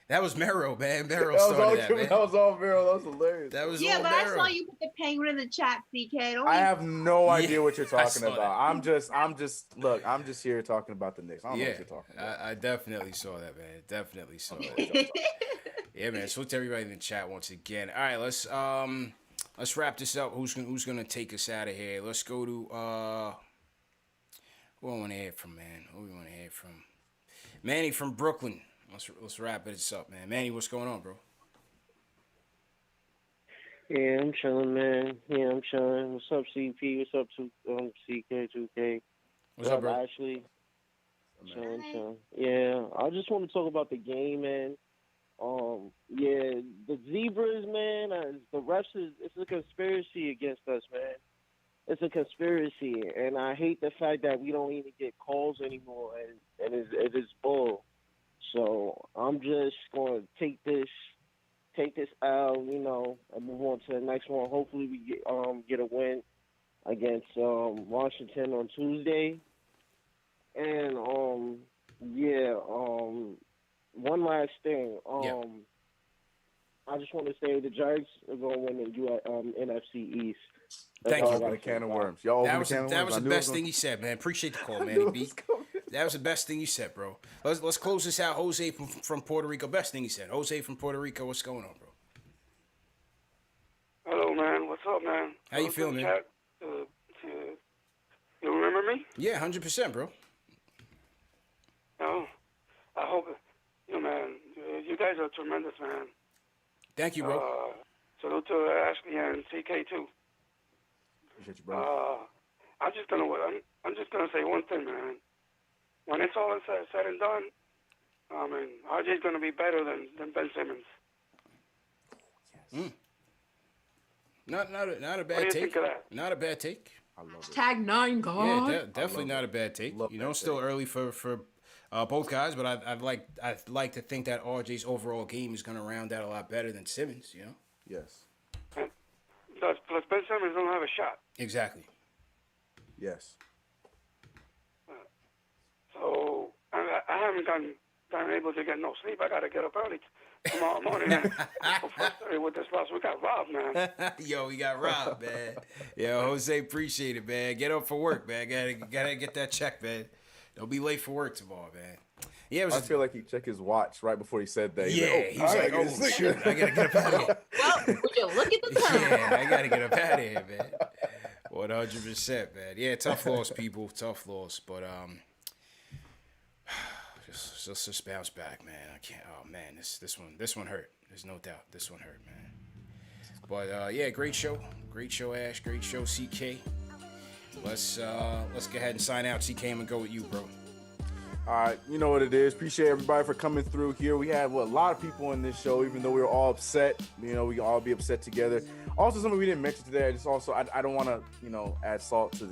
That was Mero, man. Mero That was started all that, Kim. man. That was all Mero. That was hilarious. That was Yeah, all but I Mero. saw you put the penguin in the chat, CK. Don't I even- have no idea what you're I talking saw about. I'm just here talking about the Knicks. I don't know what you're talking about. I definitely saw that, man. Definitely saw that. Yeah, man. Salute to everybody in the chat once again. All right, let's wrap this up. Who's gonna take us out of here? Let's go to who I want to hear from, man. Who we want to hear from? Manny from Brooklyn. Let's wrap this up, man. Manny, what's going on, bro? Yeah, I'm chilling, man. Yeah, I'm chilling. What's up, CP? What's up, CK2K? What's up, bro? Ashley? Chilling. Yeah, I just want to talk about the game, man. Yeah, the Zebras, man. The refs it's a conspiracy against us, man. It's a conspiracy, and I hate the fact that we don't even get calls anymore, and it's bull. So I'm just going to take this out, and move on to the next one. Hopefully we get a win against Washington on Tuesday. And one last thing. I just want to say the Giants are going to win the NFC East. Thank you. Open a can of worms. Y'all open a can of worms. That was the best thing you said, man. Appreciate the call, Manny B. That was the best thing you said, bro. Let's close this out. Jose from Puerto Rico. Best thing you said. Jose from Puerto Rico. What's going on, bro? Hello, man. What's up, man? How you feeling, man? You remember me? Yeah, 100%, bro. No, I hope man. You guys are tremendous, man. Thank you, bro. Salute to Ashley and CK too. Appreciate you, bro. I'm just gonna say one thing, man. When it's all said and done, I mean, RJ's gonna be better than Ben Simmons. Yes. Not a bad What do you take. think of that? Not a bad take. I love it. Tag 9 God. Yeah, definitely not a bad take. Still early for both guys, but I'd like to think that RJ's overall game is going to round out a lot better than Simmons. Yes. Plus Ben Simmons don't have a shot. Exactly. Yes. So I haven't gotten able to get no sleep. I gotta get up early tomorrow morning. For frustrated with this loss. We got robbed, man. Yo, we got robbed, man. Yo, Jose, appreciate it, man. Get up for work, man. Gotta get that check, man. Don't be late for work tomorrow, man. Yeah, I feel like he checked his watch right before he said that. He's like, oh shit, I gotta get up out of here. Well, would you look at the time? Yeah, I gotta get up out of here, man. 100%, man. Yeah, tough loss, people. Tough loss, but just bounce back, man. I can't. Oh man, this one hurt. There's no doubt. This one hurt, man. But yeah, great show, Ash. Great show, CK. Let's go ahead and sign out. CK, I'm gonna go with you, bro. All right, you know what it is. Appreciate everybody for coming through here. We had a lot of people in this show, even though we were all upset. We can all be upset together. Also, something we didn't mention today. I don't want to add salt to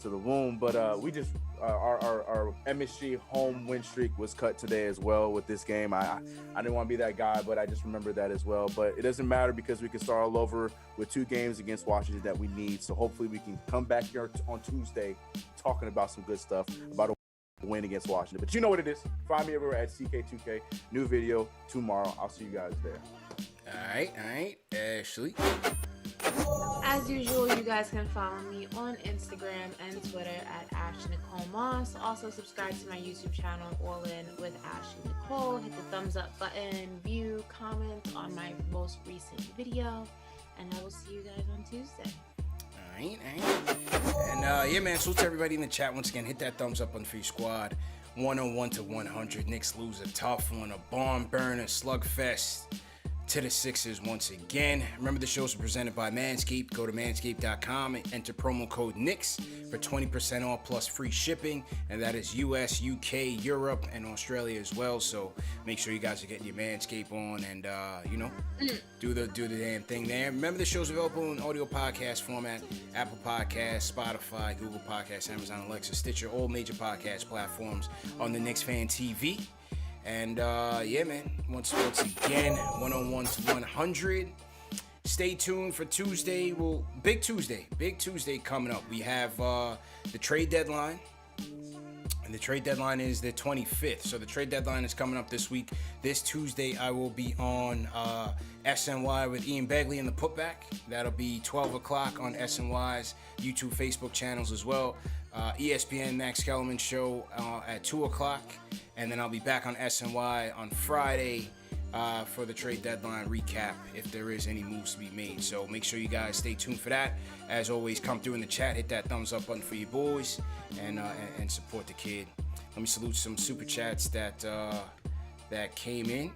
the wound, but we just our MSG home win streak was cut today as well with this game. I didn't want to be that guy, but I just remembered that as well. But it doesn't matter because we can start all over with 2 games against Washington that we need. So hopefully we can come back here on Tuesday talking about some good stuff about a win against Washington. But you know what it is. Find me everywhere at CK2K. New video tomorrow. I'll see you guys there. All right, Ashley. As usual, you guys can follow me on Instagram and Twitter at Ashley Nicole Moss. Also, subscribe to my YouTube channel, All In with Ashley Nicole. Hit the thumbs up button, view, comment on my most recent video, and I will see you guys on Tuesday. All right. And yeah, man, salute to everybody in the chat once again. Hit that thumbs up on Free Squad. 101 to 100. Knicks lose a tough one, a barn burner, slugfest to the Sixers once again. Remember, the shows are presented by Manscaped. Go to manscaped.com and enter promo code Knicks for 20% off plus free shipping, and that is US, UK, Europe, and Australia as well. So make sure you guys are getting your Manscaped on and do the damn thing there. Remember, the show's available in audio podcast format: Apple Podcasts, Spotify, Google Podcasts, Amazon Alexa, Stitcher, all major podcast platforms on the KnicksFanTV. And yeah, man, once again, 101 to 100. Stay tuned for Tuesday. Big Tuesday coming up. We have the trade deadline. And the trade deadline is the 25th. So the trade deadline is coming up this week. This Tuesday, I will be on SNY with Ian Begley in the Putback. That'll be 12 o'clock on SNY's YouTube, Facebook channels as well. ESPN Max Kellerman show at 2 o'clock. And then I'll be back on SNY on Friday for the trade deadline recap if there is any moves to be made. So make sure you guys stay tuned for that. As always, come through in the chat, hit that thumbs up button for your boys, and support the kid. Let me salute some super chats that came in.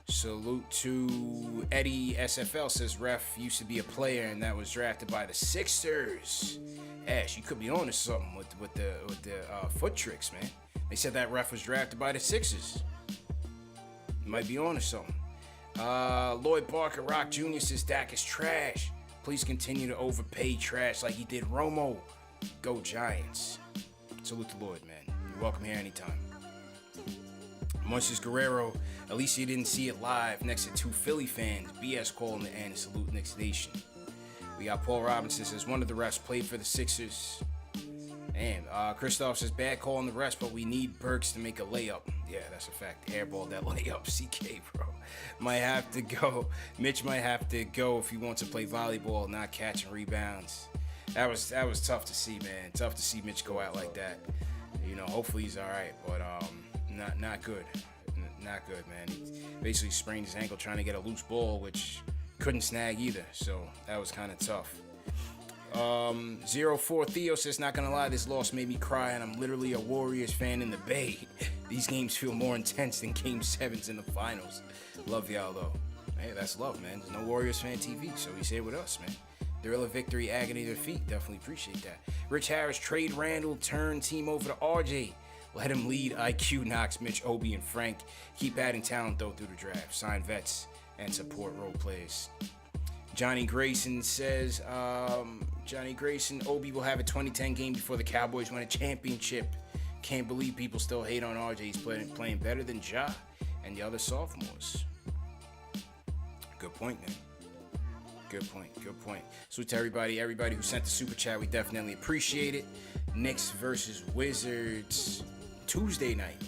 Salute to Eddie SFL, says ref used to be a player and that was drafted by the Sixers. Ash, you could be on to something with the foot tricks, man. They said that ref was drafted by the Sixers. You might be on to something. Lloyd Barker Rock Jr. says Dak is trash. Please continue to overpay trash like he did Romo. Go Giants. Salute to Lloyd, man. You're welcome here anytime. Moises Guerrero, at least you didn't see it live next to two Philly fans. BS call in the end. Salute Knicks Nation. We got Paul Robinson says one of the refs played for the Sixers. Damn, Christoph says bad call on the refs, but we need Burks to make a layup. Yeah, that's a fact. Airball that layup. CK, bro. Might have to go. Mitch might have to go if he wants to play volleyball, not catching rebounds. That was tough to see, man. Tough to see Mitch go out like that. You know, hopefully he's all right, but not good. Not good, man. He basically sprained his ankle trying to get a loose ball, which couldn't snag either. So that was kind of tough. 04 Theo says, not gonna lie, this loss made me cry, and I'm literally a Warriors fan in the Bay. These games feel more intense than Game 7s in the finals. Love y'all, though. Hey, that's love, man. There's no Warriors Fan TV, so he's here with us, man. Thrill of victory, agony, defeat. Definitely appreciate that. Rich Harris, trade Randall, turn team over to RJ. Let him lead IQ, Knox, Mitch, Obi, and Frank. Keep adding talent, though, through the draft. Sign vets and support role players. Johnny Grayson says, Obi will have a 2010 game before the Cowboys win a championship. Can't believe people still hate on RJ. He's playing better than Ja and the other sophomores. Good point, man. Good point. So to everybody who sent the super chat, we definitely appreciate it. Knicks versus Wizards Tuesday night.